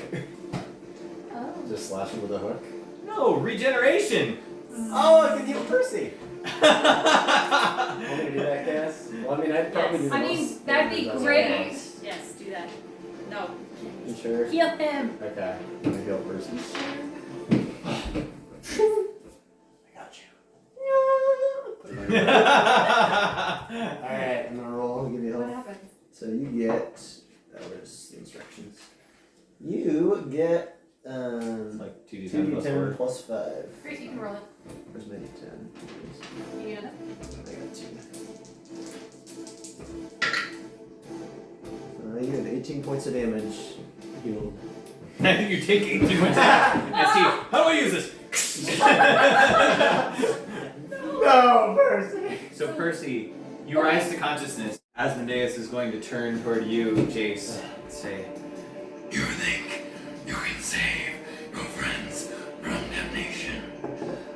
Oh. Just slash him with a hook. No, regeneration. Oh, I can heal Percy. Want me to do that, Cass? Well, I mean, I'd probably do the I mean, most that'd be damage great. otherwise. Yes, do that. No. You sure? Heal him. Okay. I'm gonna heal Percy. I got you. Alright, I'm gonna roll and give you What health. happens? So you get. Where's the instructions? You get Like 2d10 plus 4. 2d10 plus 5. Great, you can roll it. Where's my d10? You know that? I got 2. You have 18 points of damage. Healed. I think you take 18 points and see, how do I use this? No, Percy! So Percy, you rise to consciousness. Asmodeus is going to turn toward you, Jace, and say, You think you can save your friends from damnation?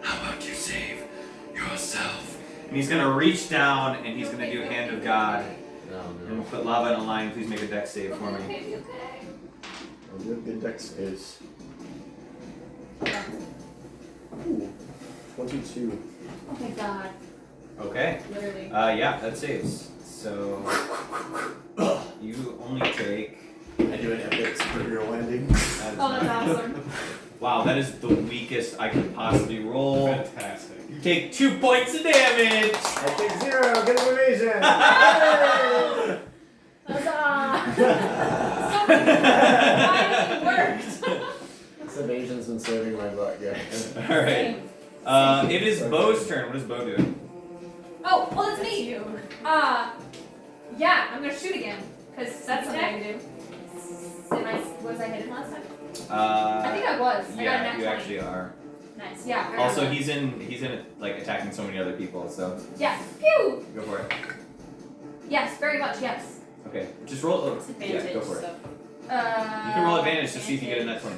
How about you save yourself? and he's going to reach down and he's going to do Hand of God. No, And we'll put lava in a line. Please make a dex save for me. Okay. Oh, you have good dex saves. Ooh, 22. Oh my god. Okay. Literally. Yeah, that saves. So you only take. I do an epic superhero landing. Oh, that's awesome. Wow, that is the weakest I could possibly roll. Fantastic. You take 2 points of damage. I take 0. Get an evasion. Finally worked. This evasion's been saving my butt, guys. All right. It is Beau's turn. What is Beau doing? Oh, well, it's me. Yeah, I'm gonna shoot again because that's something I can do. Was I hidden last time? I think I was. I got a Yeah, nat you 20. actually are. Nice. Yeah. I got Also, one. he's in like attacking so many other people. So Yeah. Pew. go for it. Yes, very much. Yes. Okay, just roll. Oh, It's advantage, yeah, go for it. so. You can roll advantage to see if you get a net 20.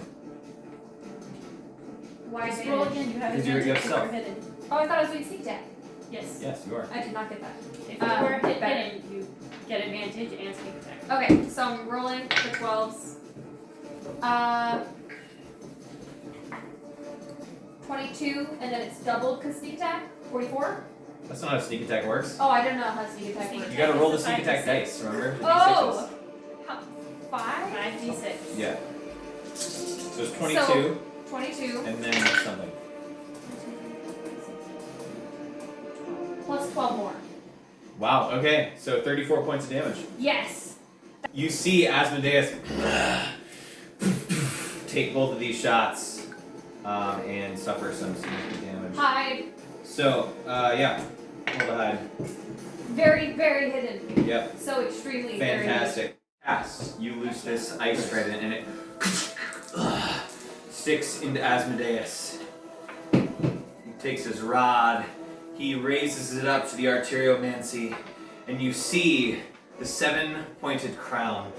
Why Just is roll it? again, you have Because you advantage have if stealth. you're hidden. Oh, I thought I was doing sneak attack. Yes. Yes, you are. I did not get that. If you were hidden, you get advantage and sneak attack. Okay, so I'm rolling the 12s. 22, and then it's doubled because sneak attack. 44. That's not how sneak attack works. Oh, I don't know how sneak attack Sneak works. You gotta roll the It's a sneak attack 5d6. dice. Remember? The Oh! How, 5? 5d6. D6s. Yeah. So it's 22, 22 and then something. plus 12 more. Wow. Okay. So 34 points of damage. Yes. You see Asmodeus take both of these shots and suffer some significant damage. Hide. So, yeah. Roll to hide. Very, very hidden. Yep. So extremely very hidden. Fantastic. Yes. You loose this ice trident and it sticks into Asmodeus. He takes his rod. He raises it up to the arteriomancy, and you see the 7-pointed crown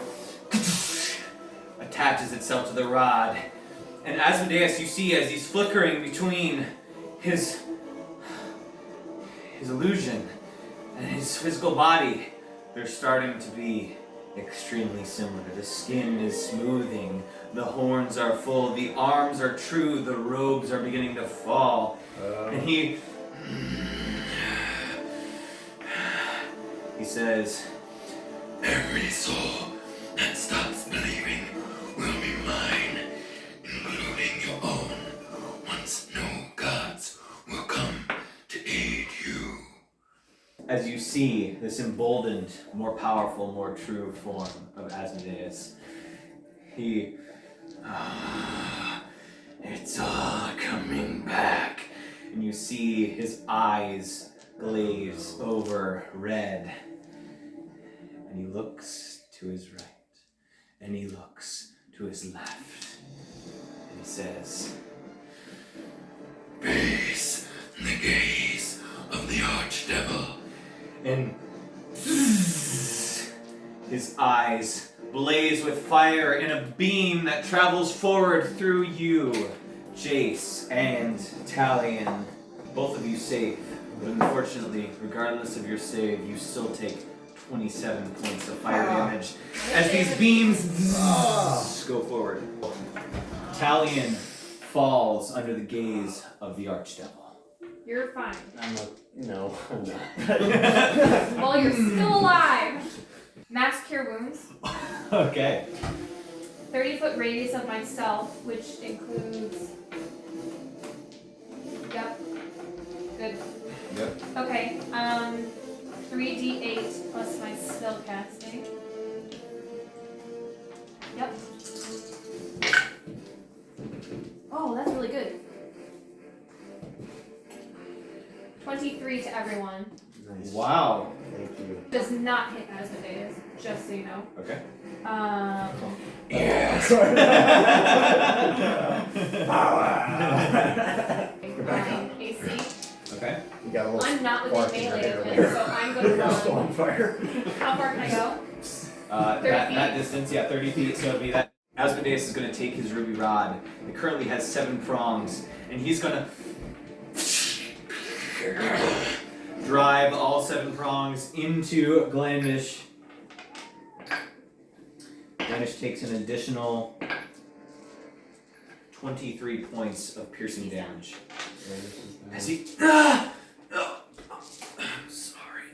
attaches itself to the rod. And Asmodeus, you see as he's flickering between his illusion and his physical body, they're starting to be extremely similar. The skin is smoothing, the horns are full, the arms are true, the robes are beginning to fall. And he says, Every soul that stops believing will be mine, including your own, once no gods will come to aid you. as you see this emboldened, more powerful, more true form of Asmodeus, it's all coming back. And you see his eyes glaze over red. And he looks to his right. And he looks to his left. And he says, Face the gaze of the archdevil. and his eyes blaze with fire in a beam that travels forward through you, Jace and Talion. Both of you save, but unfortunately, regardless of your save, you still take 27 points of fire damage as these beams go forward. Talion falls under the gaze of the archdevil. You're fine. No, I'm not. Well, you're still alive. Mass cure wounds. Okay. 30-foot radius of myself, which includes. Yep. Good. Yep. Okay. 3d8 plus my spell casting. Yep. 23 to everyone. Nice. Wow. Thank you. Does not hit Asmodeus, just so you know. Okay. Yes. AC. Okay. You got a little I'm not spark within in your melee hair of him, there. so I'm going You're to still run. on fire. How far can I go? 30 that feet? distance, yeah, 30 feet. So it'll be that. Asmodeus is going to take his ruby rod. It currently has 7 prongs, and he's going to drive all 7 prongs into Glandish. Glandish takes an additional 23 points of piercing damage. As he sorry.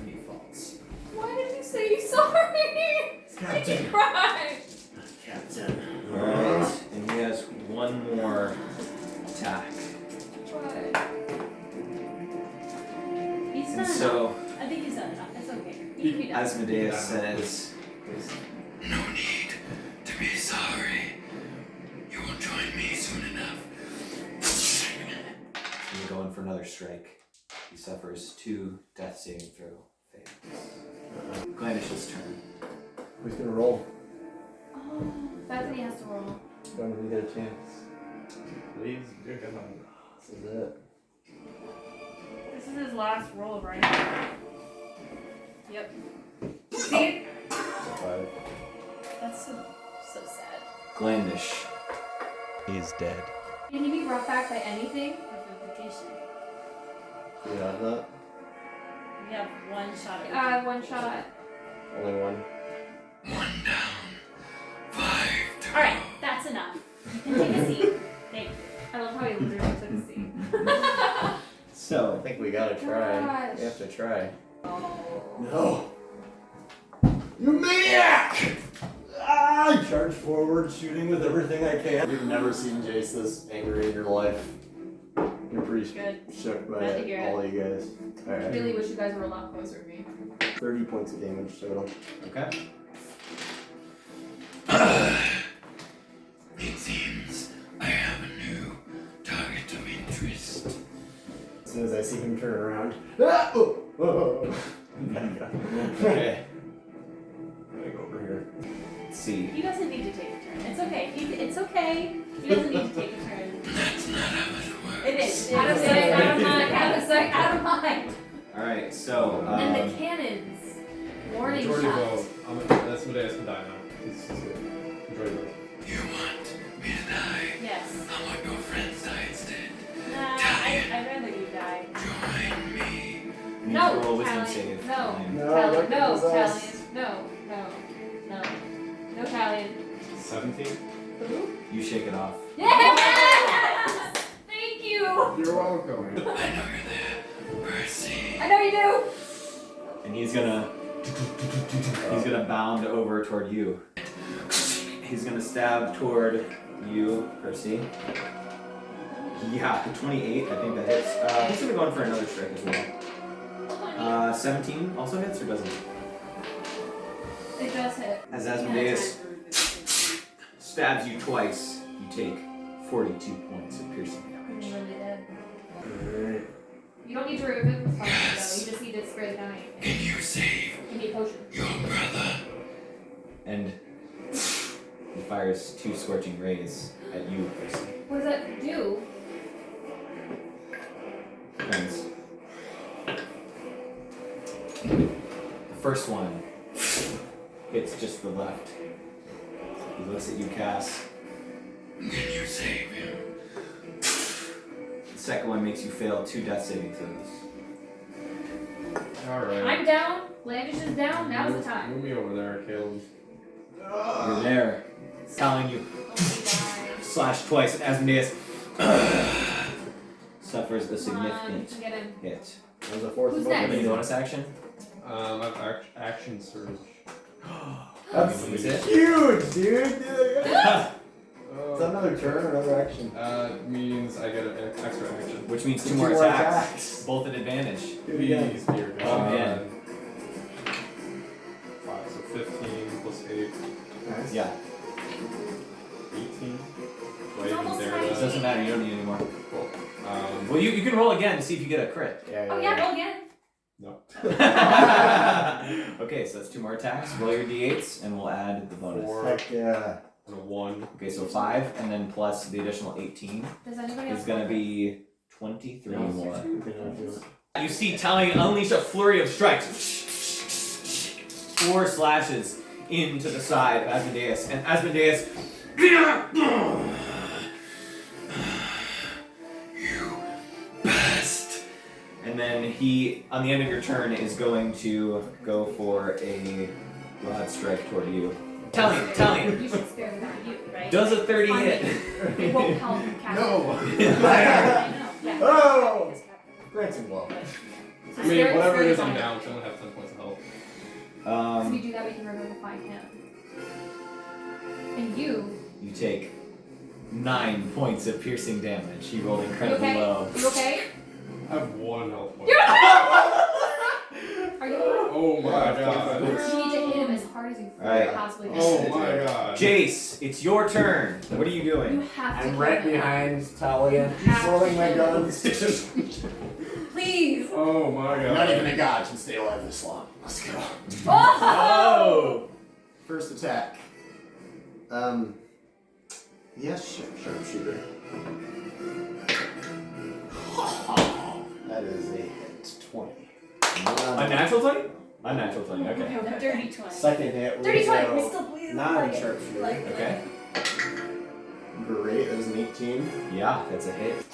He falls. Why did you say sorry? Make me cry. Captain. Alright, and he has one more attack. What? He's And not so enough. I think he's not enough. It's okay. He can be done. Asmodeus says, No need to be sorry. You will join me soon enough. he's going for another strike. He suffers 2 death saving throw fails. Glandish's turn. Who's gonna roll? Oh, Bethany has to roll. When do we get a chance? Please, dear God. This is it. This is his last roll, right? Yep. See? It's a 5. That's so sad. Glandish. He's dead. Can he be brought back by anything? Vivification. Do you have that? We have one shot at One shot. Only one. 1 down. 5 to Alright, go. that's enough. You can take a seat. Thank you. I love how he literally took a seat. I So, think we gotta try. Gosh. We have to try. Oh. No! You maniac! I charge forward, shooting with everything I can. You've never seen Jace this angry in your life. You're pretty Good. shook by Glad to hear all you guys. I Alright. really wish you guys were a lot closer to me. 30 points of damage total. okay. It seems I have a new target of interest. As soon as I see him turn around. Ah! Oh! Oh! Okay. I'm gonna go over here. Let's see. He doesn't need to take a turn. It's okay. It's okay. He doesn't need to take a turn. That's not how it works. It is. Out of sight, out of mind, out of sight, out of mind. Alright, so, And the cannons. Warning Majority shots. vote. That's Asmodeus can die now. He's good. Majority vote. You want me to die? Yes. I want your friends die instead. Nah, I'd rather you die. Join me. you need No, to roll a wisdom Talion. save. No. Talion. No, Talion. look at No, his ass. Talion. No, no, no. No Talion. 17? You shake it off. Yes! Thank you! You're welcome. I know you're there, Percy. I know you do! And he's gonna bound over toward you. He's gonna stab toward you, Percy. Yeah, 28, I think that hits. He's gonna go in for another strike as well. 17 also hits or doesn't? It does hit. As Asmodeus stabs you twice, you take 42 points of piercing I'm damage. really dead. Alright. You don't need to remove it from though. You just need to spray the dying. Can you save Give me a potion. your brother? And he fires 2 scorching rays at you, Percy. What does that do? Friends. The first one hits just the left. He looks at you, Cass. Can you save him? The second one makes you fail 2 death saving throws. Alright. I'm down. Glandish is down. Now's the time. Move me over there, Caleb. You're there. It's telling you Oh my god. slash twice, and Asmodeus suffers a Come on, significant get him. hit. There's a fourth Who's one. next? Any bonus action? I have action surge. That's What is it? huge, dude! Is that Oh. another turn or another action? Means I get an extra action. Which means 2 Two more more attacks. attacks. Both at advantage. Do it again. Please, dear God. Oh, man. 5, so 15 plus 8, Nice. Yeah. 18. Do I It's even almost dare right. It that? doesn't matter, you don't need any more. Cool. Well, you can roll again to see if you get a crit. Oh yeah, roll again. No. Okay, so that's 2 more attacks. Roll your d8s, and we'll add the bonus. 4 Heck yeah. and a 1. Okay, so 5, and then plus the additional 18 Does anybody else is going to roll? be 23 more. Yeah. You see Talion unleash a flurry of strikes. 4 slashes into the side of Asmodeus, and Asmodeus. You best. And then he, on the end of your turn, is going to go for a broad strike toward you. Talion. You should spare the you, right? Does a 30 I hit? mean, it won't help you capture. No! I know. Yeah. Oh! Glancing blow. I mean, whatever it is, I'm down. So I only have 10 points of health. If we do that, we can revivify him. And you take 9 points of piercing damage. He rolled You incredibly okay? low. You okay? I have 1 health point. You're Are you okay? Oh my god. You need to hit him as hard as you Alright. possibly can. Oh my god. Jace, it's your turn. What are you You doing? have to I'm kill right him. behind Talion, Have to rolling my kill guns. Please. Oh my god. Not even a god can stay alive this long. Let's go. Oh! First attack. Yes, sharpshooter. That is a hit. 20. Unnatural 20? Unnatural 20, okay. A dirty 20. Second hit. Dirty 20. was We a still bleed. non-sharpshooter. Okay. Great, that was an 18. Yeah, that's a hit.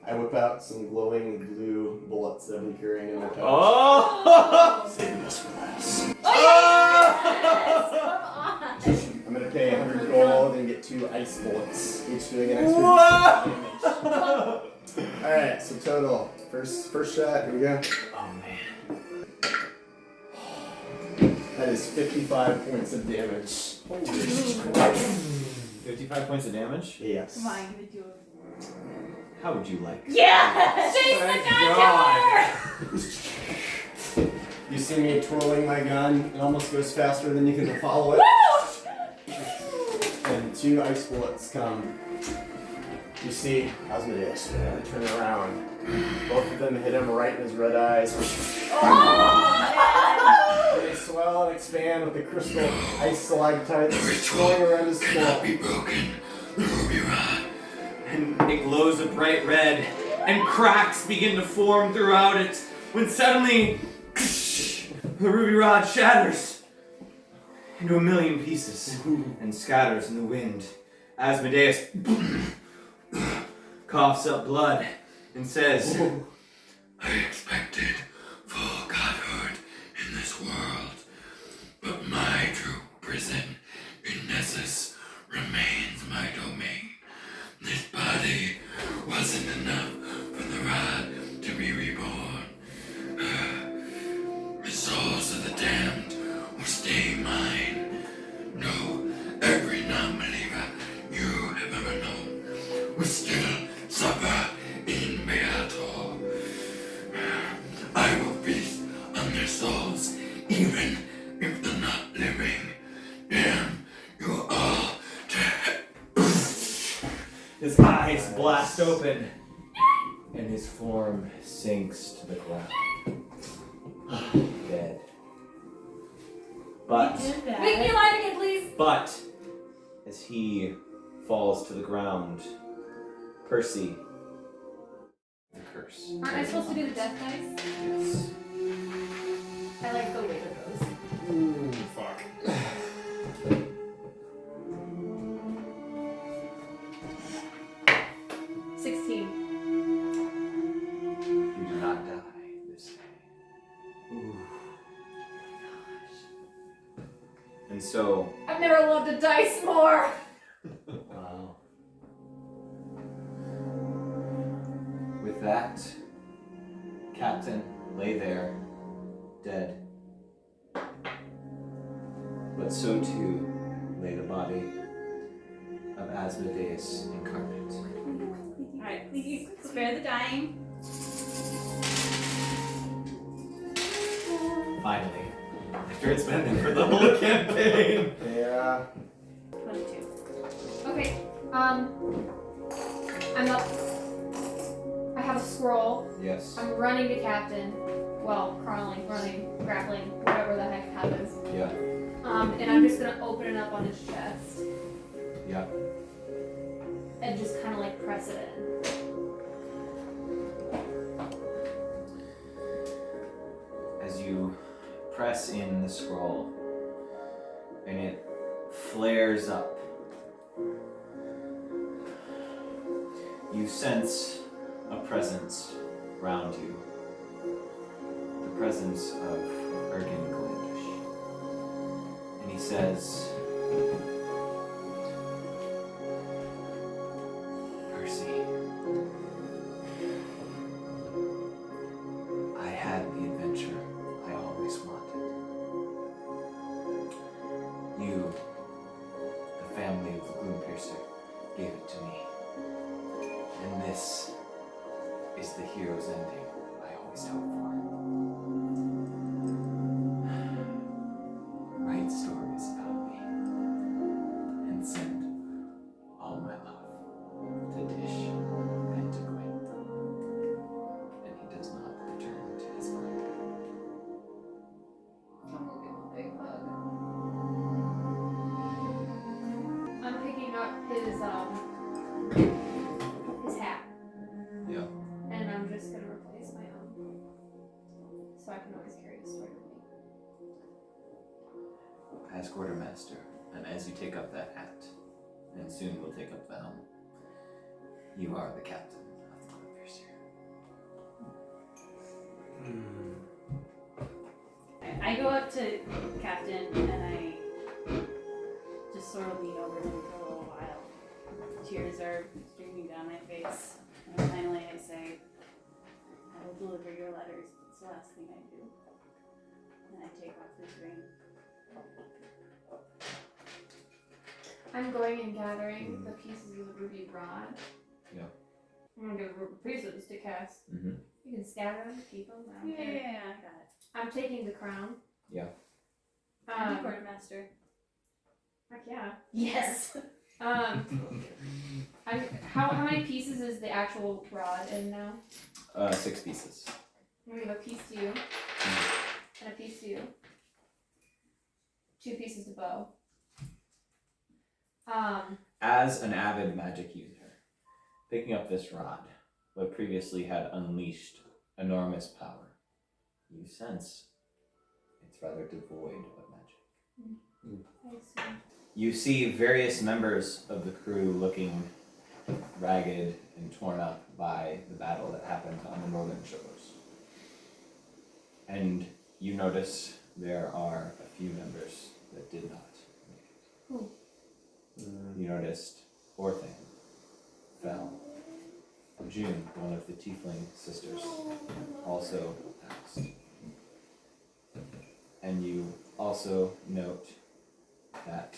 I whip out some glowing blue bullets that I've been carrying in my pouch. Oh! Saving this for last. Oh yes! I'm gonna pay 100 gold and get 2 ice bullets, each doing an extra Whoa! damage. Alright, so total. First shot, here we go. Oh man. That is 55 points of damage. 55 points of damage? Yes. Come on, give it to him. How would you like? Yes! Jace the God Killer! You see me twirling my gun, it almost goes faster than you can follow it. And 2 ice bullets come. You see Asmodeus turn around. Both of them hit him right in his red eyes. They swell and expand with the crystal ice stalactites going around his skull. Be broken. The ruby rod. And it glows a bright red, and cracks begin to form throughout it, when suddenly, the ruby rod shatters into a million pieces and scatters in the wind. Asmodeus coughs up blood and says, I expected full godhood in this world, but my true prison in Nessus remains my domain. This body wasn't enough for the rod to be reborn. The souls of the damned will stay mine. No, every non-believer you have ever known will still suffer in Beato. I will feast on their souls, even if they're not living. Damn you all to hell. his eyes blast open, and his form sinks to the ground. Dead. But, Make me alive again, please! but, as he falls to the ground, Percy, the curse. Aren't I supposed to do the death dice? Yes. I like the way it goes. Ooh, fuck. You do not die this day. Ooh. And so, I've never loved a dice more! wow. With that, Captain lay there, dead. But so too lay the body of Asmodeus incarnate. Alright, please spare the dying. Finally, after it's been there for the whole campaign. Yeah. 22. Okay, I'm up. I have a scroll. Yes. I'm running to Captain. Well, crawling, running, grappling, whatever the heck happens. Yeah. And I'm just gonna open it up on his chest. Yeah. And just kind of like press it in. As you press in the scroll, and it flares up, you sense a presence around you. The presence of in-combat-Glandish. And he says, Percy, I had the adventure I always wanted. You, the family of the Gloom-Piercer, gave it to me. And this is the hero's ending I always hoped for. Write stories about me and send all my love to Dish and to Gwen. And he does not return to his mind. I'm gonna give him a big hug. I'm picking up his hat. Yeah. And I'm just gonna replace my own. So I can always carry the sword with me. As quartermaster, and as you take up that hat, and soon will take up the helm, you are the captain of the Gloom-Piercer. I go up to Captain and I just sort of lean over him for a little while. Tears are streaming down my face. And finally I say, I will deliver your letters. It's the last thing I do. And I take off this ring. I'm going and gathering the pieces of the ruby rod. Yeah. I'm gonna give pieces to cast. Mm-hmm. You can scatter them, keep them. I don't care. Yeah, I got it. I'm taking the crown. Yeah. I'm the quartermaster. Heck yeah. Yes. How many pieces is the actual rod in now? 6 pieces. I'm gonna give a piece to you, and a piece to you. 2 pieces to Beau. As an avid magic user, picking up this rod, what previously had unleashed enormous power, you sense it's rather devoid of magic. I see. You see various members of the crew looking ragged and torn up by the battle that happened on the northern shores. And you notice there are a few members that did not make it. Who? You noticed Orthan fell. June, one of the tiefling sisters, also passed. And you also note that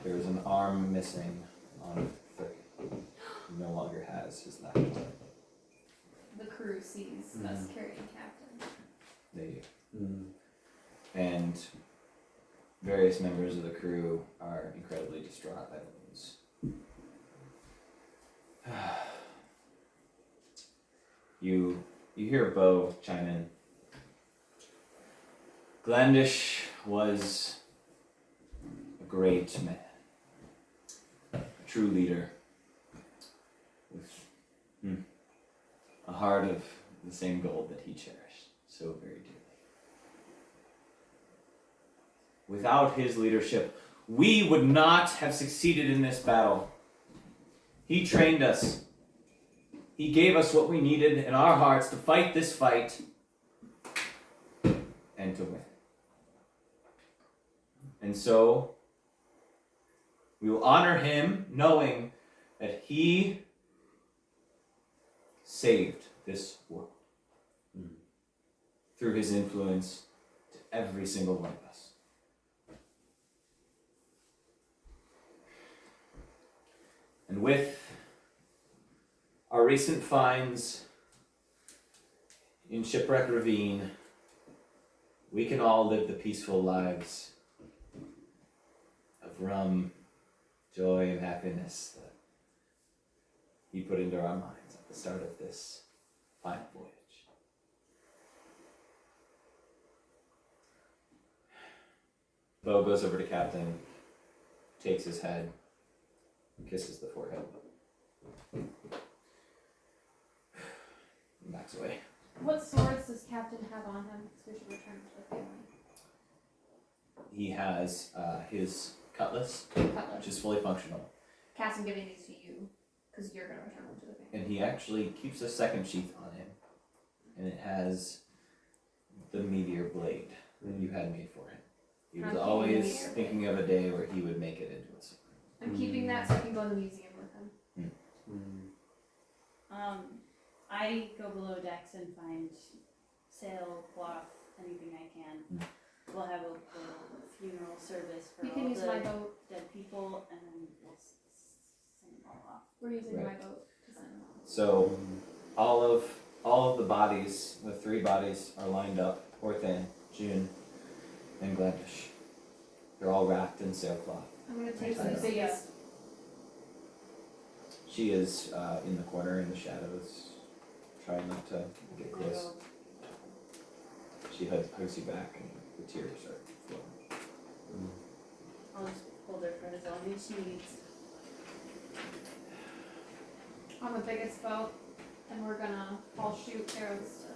there is an arm missing on 30. He no longer has his left arm. The crew sees us carrying Captain. They do. And various members of the crew are incredibly distraught by the news. You hear Beau chime in. Glandish was a great man, a true leader, with a heart of the same gold that he cherished so very dearly. Without his leadership, we would not have succeeded in this battle. He trained us. He gave us what we needed in our hearts to fight this fight and to win. And so, we will honor him knowing that he saved this world through his influence to every single one of us. And with our recent finds in Shipwreck Ravine, we can all live the peaceful lives of rum, joy, and happiness that he put into our minds, I the start of this final voyage. Beau goes over to Captain, takes his head, kisses the forehead, and backs away. What swords does Captain have on him? Because we should return to the family. He has his cutlass, Cutlass. which is fully functional, Cass, I'm giving these to you because you're going to return them to the family. and he actually keeps a second sheath on him, and it has the meteor blade that you had made for him. He was I'm keeping the always meteor thinking of a day where he would make it into a sword. I'm keeping that so I can go in the museum with him. I go below decks and find sailcloth, anything I can. We'll have a little funeral service for You all can use the my boat. dead people, and then we'll send them all off. We're using Right. my boat to send them off. So all of the bodies, the 3 bodies, are lined up: Orthan, June, and Glandish. They're all wrapped in sailcloth. I'm going to take Right. some biggest. She is in the corner in the shadows, trying not to get close. She hugs you back, and the tears are flowing. I'll just hold her for as long as she needs. On the biggest boat, and we're going to all shoot arrows to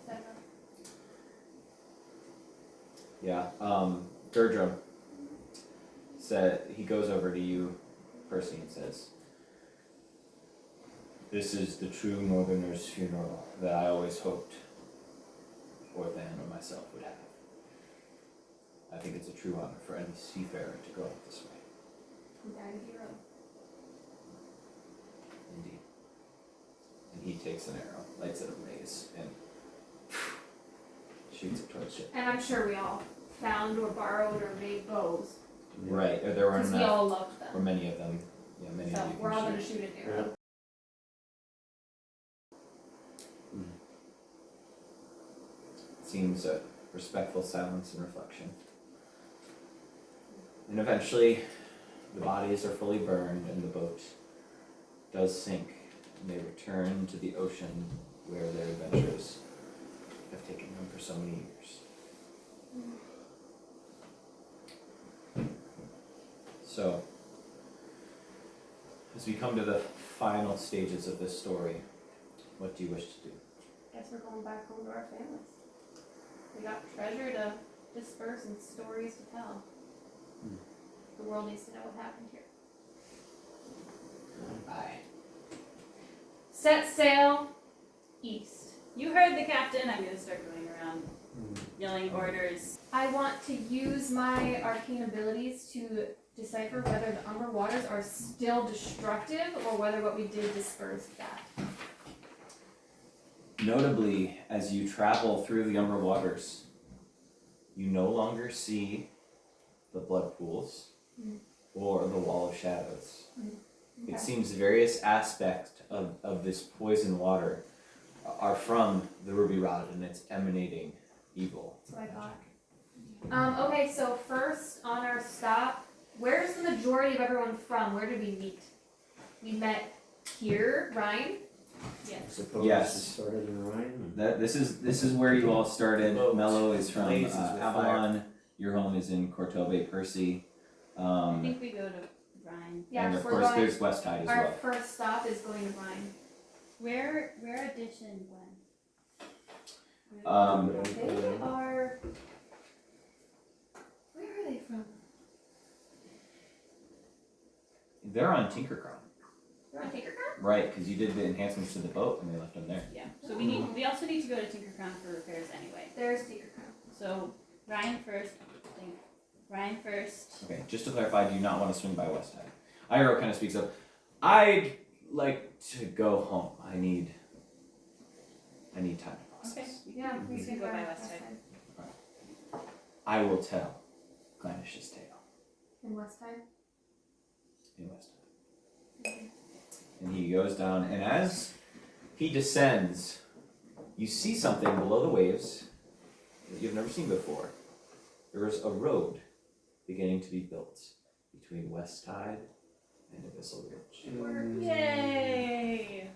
set it up. Yeah, Durdrum said, he goes over to you, Percy, and says, "This is the true Northerner's funeral that I always hoped Orthan or myself would have. I think it's a true honor for any seafarer to go out this way." He died a hero. Indeed. And he takes an arrow, lights it ablaze, and shoots it towards you. And I'm sure we all found or borrowed or made bows. Right, there were Because we enough, all loved or them. many of them. Yeah, many So of you we're all can going to shoot. shoot an arrow. Seems a respectful silence and reflection. And eventually, the bodies are fully burned and the boat does sink, and they return to the ocean where their adventures have taken them for so many years. So, as we come to the final stages of this story, what do you wish to do? Guess we're going back home to our families. We got treasure to disperse and stories to tell. The world needs to know what happened here. Bye. Set sail east. You heard the captain. I'm gonna start going around yelling orders. I want to use my arcane abilities to decipher whether the Umber waters are still destructive or whether what we did dispersed that. Notably, as you travel through the Umber waters, you no longer see the blood pools or the wall of shadows. Okay. It seems various aspects of this poison water are from the ruby rod, and it's emanating evil. That's what I thought. Okay, so first on our stop, where's the majority of everyone from? Where did we meet? We met here, Ryan. Yes. Suppose Yes. it started in Ryan. This is where you all started. Boat. Mellow is from Blazes with Avalon. Your home is in Cortove, Percy. I think we go to Ryan. Yeah, and of we're course going. there's West Tide as Our well. first stop is going to Ryan. Where auditioned when? They are. Where are they from? They're on Tinkercrown. They're on Tinkercrown? Right, because you did the enhancements to the boat and they left them there. Yeah. So we also need to go to Tinkercrown for repairs anyway. There's Tinkercrown. So Ryan first. I think Ryan first. Okay, just to clarify, do you not want to swing by West Tide? Iro kind of speaks up. I'd like to go home. I need time to process. Okay. Yeah, we we can go by West Side. Side. I will tell Glandish's tale In West Side? in West Tide. And he goes down, and as he descends, you see something below the waves that you've never seen before. There is a road beginning to be built between West Tide and Abyssal Ridge. Yay!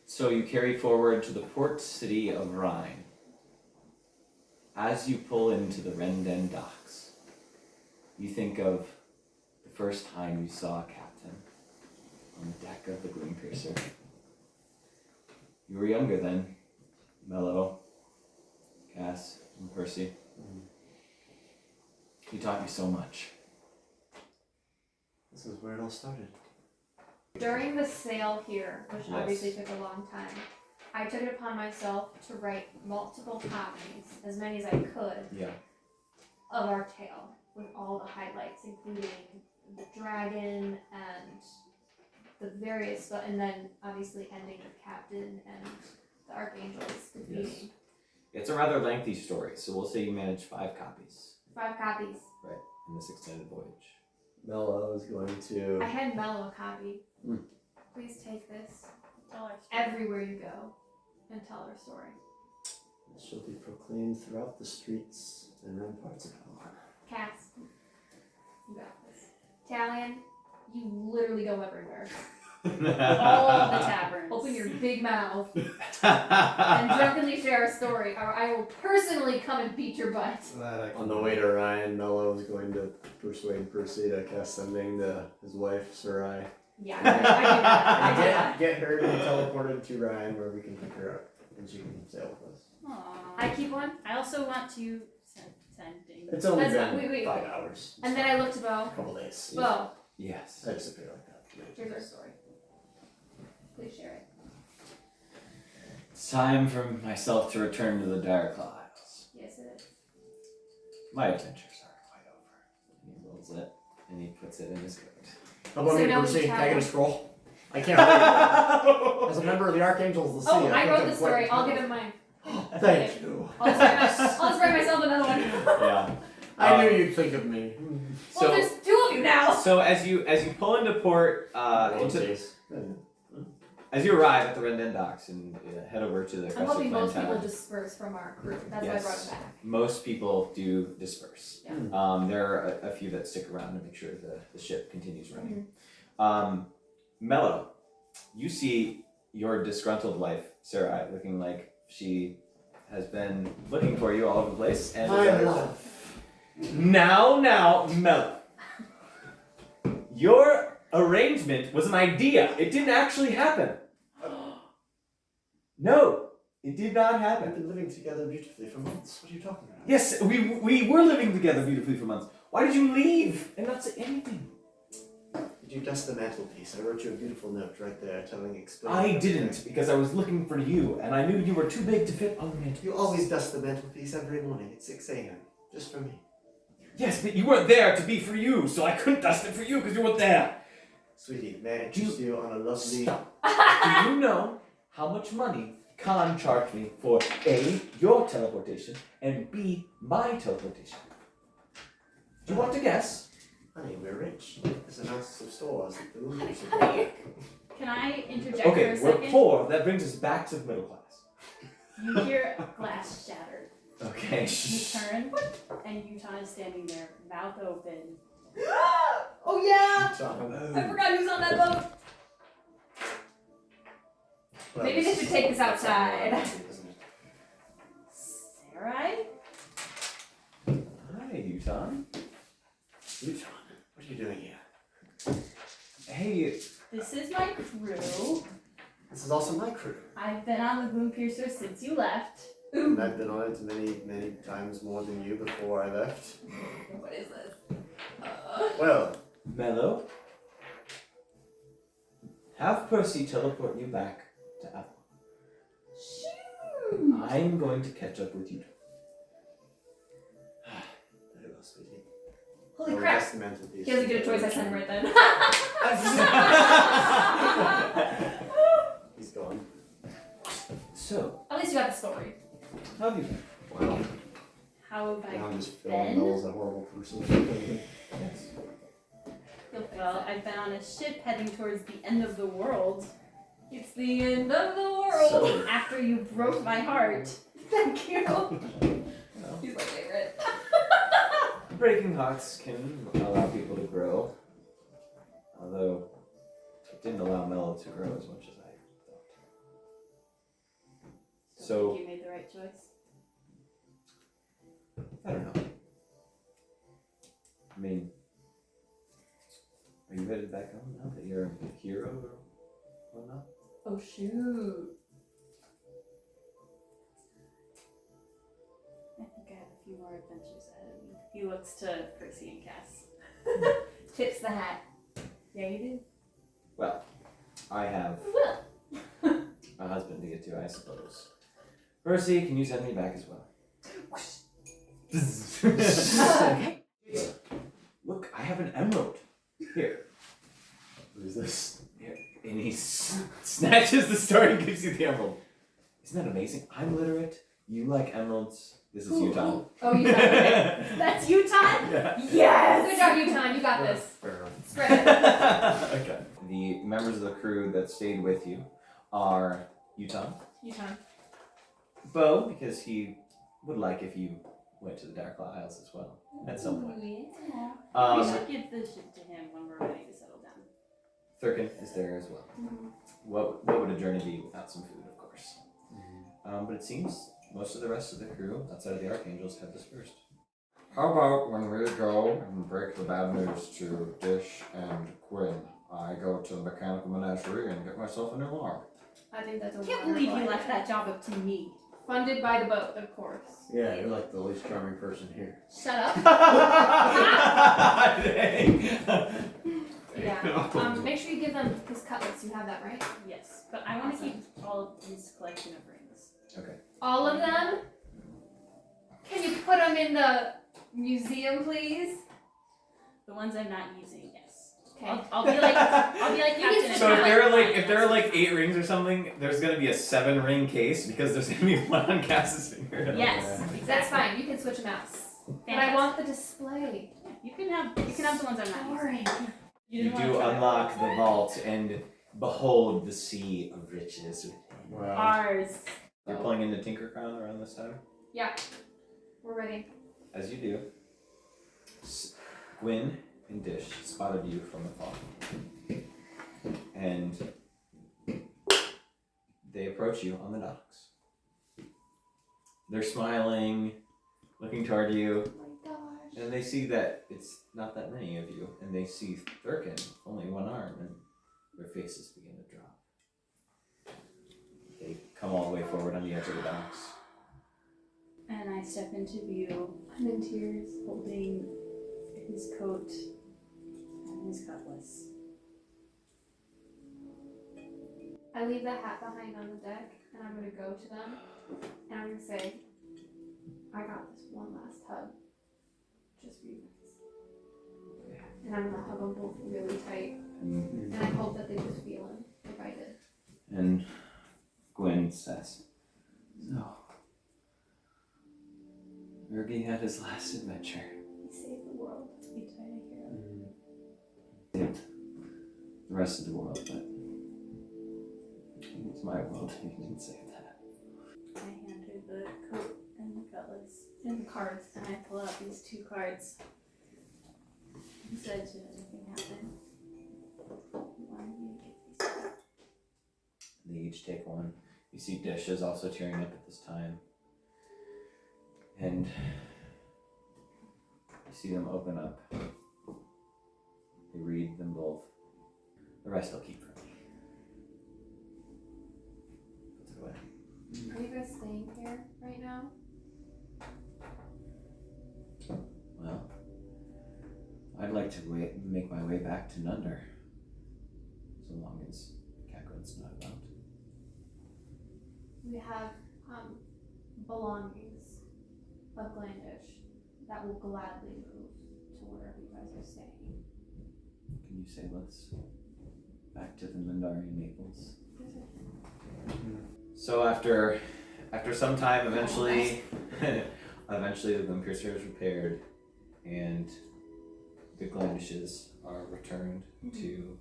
So you carry forward to the port city of Rhine. As you pull into the Renden docks, you think of the first time you saw a captain on the deck of the Gloom-Piercer. You were younger then, Mellow, Cass, and Percy. He taught you so much. This is where it all started. During the sail here, which Yes. obviously took a long time, I took it upon myself to write multiple copies, as many as I could, Yeah. of our tale, with all the highlights, including the dragon and the various, and then obviously ending with Captain and the Archangels defeating. It's a rather lengthy story, so we'll say you managed 5 copies 5 copies. in this extended voyage. Mellow is going to. I had Mellow a copy. Mm. Please take this Tell our story. everywhere you go and tell our story. It shall be proclaimed throughout the streets and ramparts of Talion. Cass, you got this. Talion, you literally go everywhere. All the taverns. Open your big mouth and drunkenly share a story, or I will personally come and beat your butt. On the way to Ryan, Mellow is going to persuade Percy to cast sending to his wife, Sarai. Yeah, I do that. Get her to be teleported to Ryan where we can pick her up and she can sail with us. Aww. I keep one, I also want to sending. It's only That's been wait. 5 hours. and then I look to A Beau. couple days. Beau, Yes. I disappear like that. here's our story. Please share it. It's time for myself to return to the Dire Claw Isles. Yes, it is. My adventures are quite over. And he rolls it, and he puts it in his coat. How about So me, now we Percy? Can I tell- get a scroll? I can't wait. As a member of the Archangels of the Sea, Oh, I think wrote I'm the quite- story. I'll give him mine. Thank you. I'll just write myself another one. Yeah. I knew you'd think of me. Well, there's 2 of you now. So as you pull into port, as you arrive at the Renden docks and head over to the I'm Crescent hoping Clan most people Tavern, disperse from our crew. That's why I brought Yes. him back. most people do disperse. Yeah. There are a few that stick around to make sure the ship continues running. Mm-hmm. Mellow, you see your disgruntled wife, Sarai, looking like she has been looking for you all over the place. And My love. Now, Mellow. Your arrangement was an idea. It didn't actually happen. No, it did not We've happen. been living together beautifully for months. What are you talking about? Yes, we were living together beautifully for months. Why did you leave and not say anything? Did you dust the mantelpiece? I wrote you a beautiful note right there explaining. I didn't, because I was looking for you, and I knew you were too big to fit on the mantelpiece. You always dust the mantelpiece every morning at 6 a.m. Just for me. Yes, but you weren't there to be for you, so I couldn't dust it for you because you weren't there. Sweetie, may I interest you on a lovely... Stop. Do you know how much money Khan charged me for A, your teleportation, and B, my teleportation? Do you want to guess? Honey, we're rich. There's an ounce of stores at the room. Can I interject for Okay, a we're second? poor. That brings us back to the middle class. You hear glass shattered. Okay. You turn, and Utah is standing there, mouth open. Oh yeah! Well, I forgot who's on that boat. Maybe they should take this outside. Sarai? Hi, Utah. Luton, what are you doing here? Hey, This is my crew. This is also my crew. I've been on the Gloom-Piercer since you left. And I've been on it many, many times more than you before I left. What is this? Well, Mellow. Have Percy teleport you back to Apple. Shoot! I'm going to catch up with you. very well, sweetie. Holy I will crap! dust the mantelpiece. He doesn't get a choice. I sent him right then. He's gone. So, At least you got the story. how have you been? Wow. How have Now I'm I just feeling been? Noel's a horrible person. Yes. Well, I've been on a ship heading towards the end of the world. It's the end of the world. So, After you broke my heart. Thank you. Well, He's my favorite. breaking hearts can allow people to grow. Although it didn't allow Mellow to grow as much as I thought. So I think you made the right choice. I don't know. I mean, are you headed back home now that you're a hero or whatnot? Oh shoot. I think I have a few more adventures ahead of me. He looks to Percy and Cass. Tips the hat. Yeah, you do. Well, I have a husband to get to, I suppose. Percy, can you send me back as well? Look, I have an emerald. Here. What is this? Here. And he snatches the star and gives you the emerald. Isn't that amazing? I'm literate. You like emeralds. This is Utah. Oh, Utah. Okay. That's Utah? Yeah. Yes! Good job, Utah. You got this. Fair enough. Spread it. Okay. The members of the crew that stayed with you are Utah, Utah. Beau, because he would like if you went to the Dark Isles as well at some point. Yeah. We should give this ship to him when we're ready to settle down. Thurkin is there as well. Mm-hmm. What would a journey be without some food, of course? But it seems most of the rest of the crew, outside of the Archangels, have dispersed. How about when we go and break the bad news to Dish and Quinn? I go to the mechanical menagerie and get myself a new arm. I think that's a I can't wonderful believe you left idea. that job up to me. Funded by the boat, of course. Yeah, you're like the least charming person here. Shut up. Yeah. Make sure you give them his cutlets. You have that, right? Yes, but I want to keep all of his collection of rings. Okay. All of them? Can you put them in the museum, please? The ones I'm not using, yes. Okay. I'll be like Captain. and So if have, there are like mine, if there are that's like 8 rings or something, there's gonna be a 7-ring case because there's gonna be one on Cass's finger. Yes, That's fine. You can switch them out. But I want the display. You can have the ones I'm not using. Boring. You didn't wanna do try unlock it. the vault and behold the sea of riches. Wow. Ours. You're pulling into Tinker Crown around this time? Yeah. We're ready. As you do, Gwyn and Dish spotted you from afar. And they approach you on the docks. They're smiling, looking toward you, Oh my gosh. and they see that it's not that many of you, and they see Thurkin, only one arm, and their faces begin to drop. They come all the way forward on the edge of the docks. And I step into view, I'm in tears. holding his coat and his cutlass. I leave the hat behind on the deck, and I'm gonna go to them, and I'm gonna say, I got this one last hug, just for you guys. And I'm gonna hug them both really tight, and I hope that they just feel him, if I did. And Gwyn says, "So, Ergie had his last adventure. He saved the world. He died a hero. Saved the rest of the world, but it's my world. He didn't save that." I hand her the coat and the cutlass And the cards. and I pull out these 2 cards. He said, should anything happen, you wanted me to get these cards. They each take one. You see Dish is also tearing up at this time. And you see them open up. They read them both. The rest I'll keep for me. Puts it away. Are you guys staying here right now? Well, I'd like to make my way back to Nunder. So long as Cagrin's not about. We have belongings of Glandish that will gladly move to wherever you guys are staying. Can you sail us back to the Nundari Maples? So after some time, eventually the Glim Piercer is repaired, and the Glandishes are returned to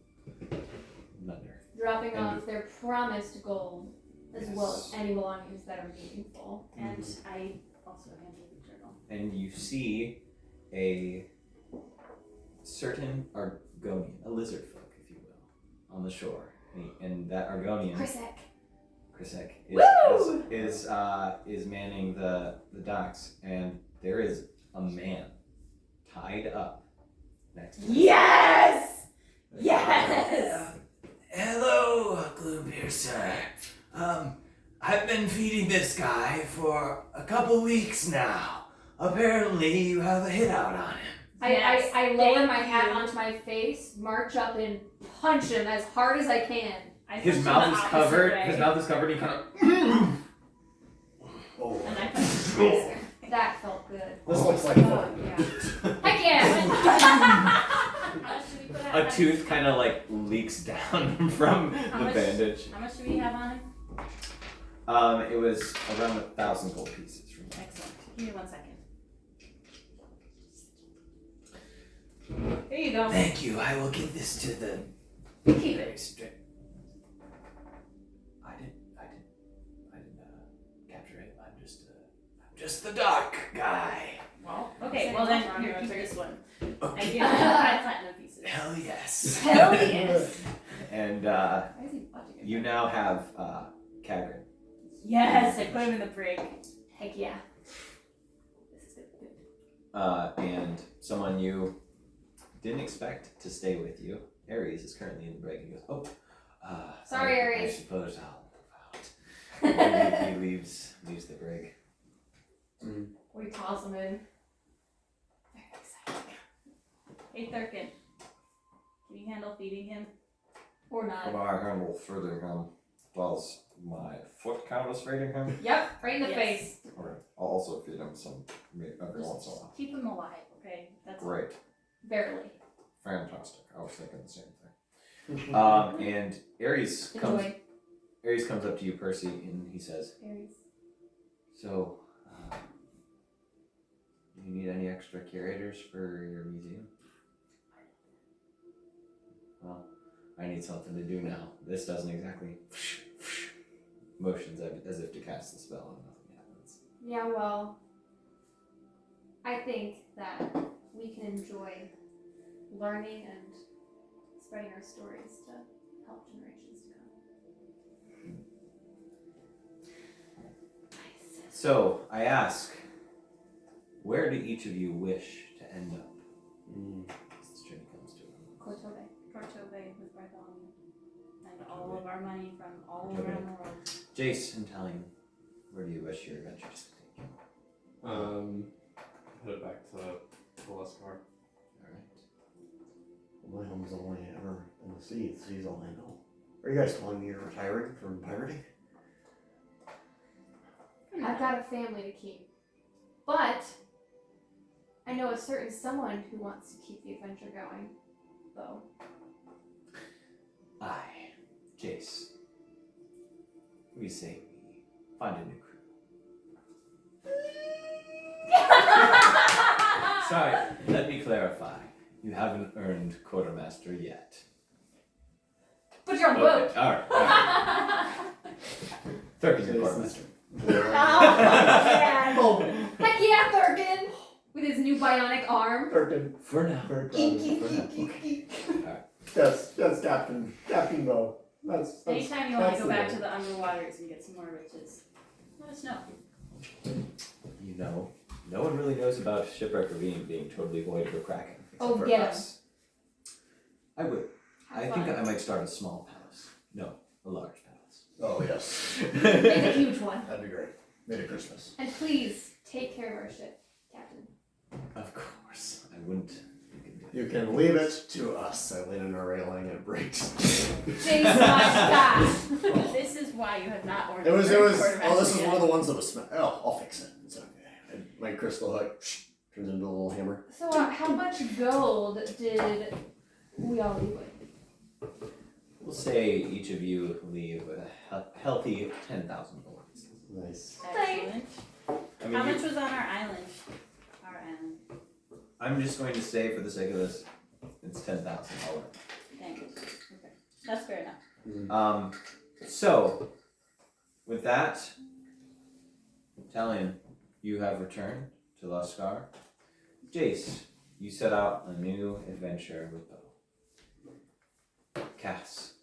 Nunder. Dropping And- off their promised gold, as well as Yes. any belongings that are meaningful. And I also hand her the journal. And you see a certain Argonian, a lizard folk, if you will, on the shore. And that Argonian, Krisek, is manning the docks, and there is a man tied up next to him. Yes! Yes! Hello, Gloompearcer. I've been feeding this guy for a couple weeks now. Apparently, you have a hit out on him. I lower Thank my hat you. onto my face, march up and punch him as hard as I can. His mouth is covered. His mouth is covered. He kind of. Oh. And I punch his face. That felt good. This looks like Oh, fun. yeah. Heck yeah! Should we put A tooth kind of like leaks down from How the much? bandage. How much do we have on him? It was around 1,000 gold pieces from that. Excellent. Give me 1 second. There you go. Thank you. I will give this to the Keep it. very strict. I didn't capture it. I'm just the dark guy. Well, okay, well then, here, keep this one. I give you 5 platinum pieces. Hell yes. Hell yes! And Why is he watching it? you now have Caerul. Yes, I put him in the brig. Heck yeah. This is good. And someone you didn't expect to stay with you, Ares, is currently in the brig. He goes, Sorry, I Ares. suppose I'll move out. He leaves the brig. We toss him in. Very exciting. Hey, Thurkin. Can you handle feeding him? Or not. Can I handle feeding him? Does my foot count as feeding him? Yep, right in the Yes. face. Okay, I'll also feed him some meat every once in a Just while. keep him alive, okay? That's Great. Barely. Fantastic. I was thinking the same thing. And Ares comes Enjoy. up to you, Percy, and he says, Aries. so, do you need any extra curators for your museum? Well, I need something to do now. This doesn't exactly motions as if to cast the spell and nothing happens. Yeah, well, I think that we can enjoy learning and spreading our stories to help generations to come. Nice. So, I ask, where do each of you wish to end up? As this journey comes to an end. Kotobe. Kortove with Bartholomew. And all of our money from all Okay. around the world. Jace and Talion, where do you wish your adventures to take you? Headed back to Leskar. Alright. My home's only ever in the sea. The sea's all I know. Are you guys telling me you're retiring from pirating? I've got a family to keep. But I know a certain someone who wants to keep the adventure going. Beau. I, Jace. We say we find a new crew. Sorry, let me clarify. You haven't earned quartermaster yet. But you're on the boat. Alright. Thurkin's your quartermaster. Oh, Heck yeah, Thurkin! With his new bionic arm. Birkin. For now. That's Captain Beau. That's Anytime you want that's to go the back way. to the underwaters and get some more riches, let us know. You know, no one really knows about Shipwreck Ravine being totally void of a kraken. Except Oh, for get 'em. us. I would. I Have think fun. I might start a small palace. No, a large palace. Oh yes, Make a huge one. that'd be great. Merry Christmas. And please, take care of our ship, Captain. Of course. I wouldn't. You can leave it to us. I lean on our railing and it breaks. Jace, my gosh! This is why you have not ordered. It was. quartermaster Oh, this is yet. one of the ones that was. Oh, I'll fix it. It's okay. My crystal hook turns into a little hammer. So, how much gold did we all leave with? We'll say each of you leave with a healthy 10,000 gold. Nice. Excellent. I mean, How much was on our island? Our island. I'm just going to say, for the sake of this, it's 10,000 all Thank you. Okay. That's fair enough. in. So, with that, Talion, you have returned to Leskar. Jace, you set out on a new adventure with Beau. Cass,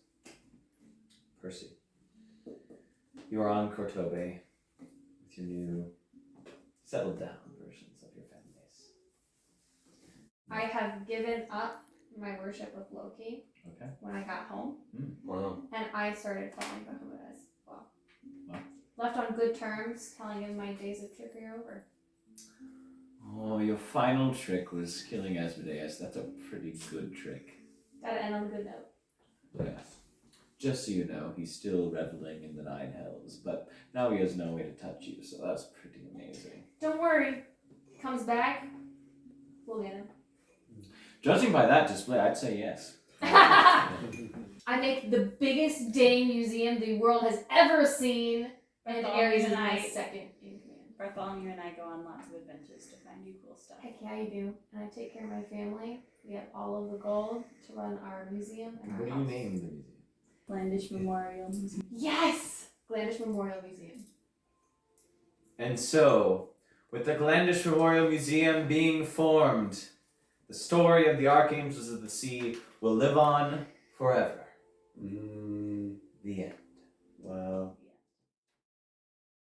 Percy, you are on Kortobe with your new settled down versions of your families. I have given up my worship of Loki Okay. when I got home, Wow. and I started following Bahamut as well. Wow. Left on good terms, telling him my days of trickery are over. Oh, your final trick was killing Asmodeus. That's a pretty good trick. Gotta end on a good note. Yes. Just so you know, he's still reveling in the Nine Hells, but now he has no way to touch you, so that's pretty amazing. Don't worry. Comes back, we'll get him. Judging by that display, I'd say yes. I make the biggest day museum the world has ever seen, and Ares is my second in command. Bartholomew and I go on lots of adventures to find you cool stuff. Heck yeah, you do. And I take care of my family. We have all of the gold to run our museum and our What do you house. name the museum? Glandish Memorial Museum. Yes! Glandish Memorial Museum. And so, with the Glandish Memorial Museum being formed, the story of the Archangels of the Sea will live on forever. The end.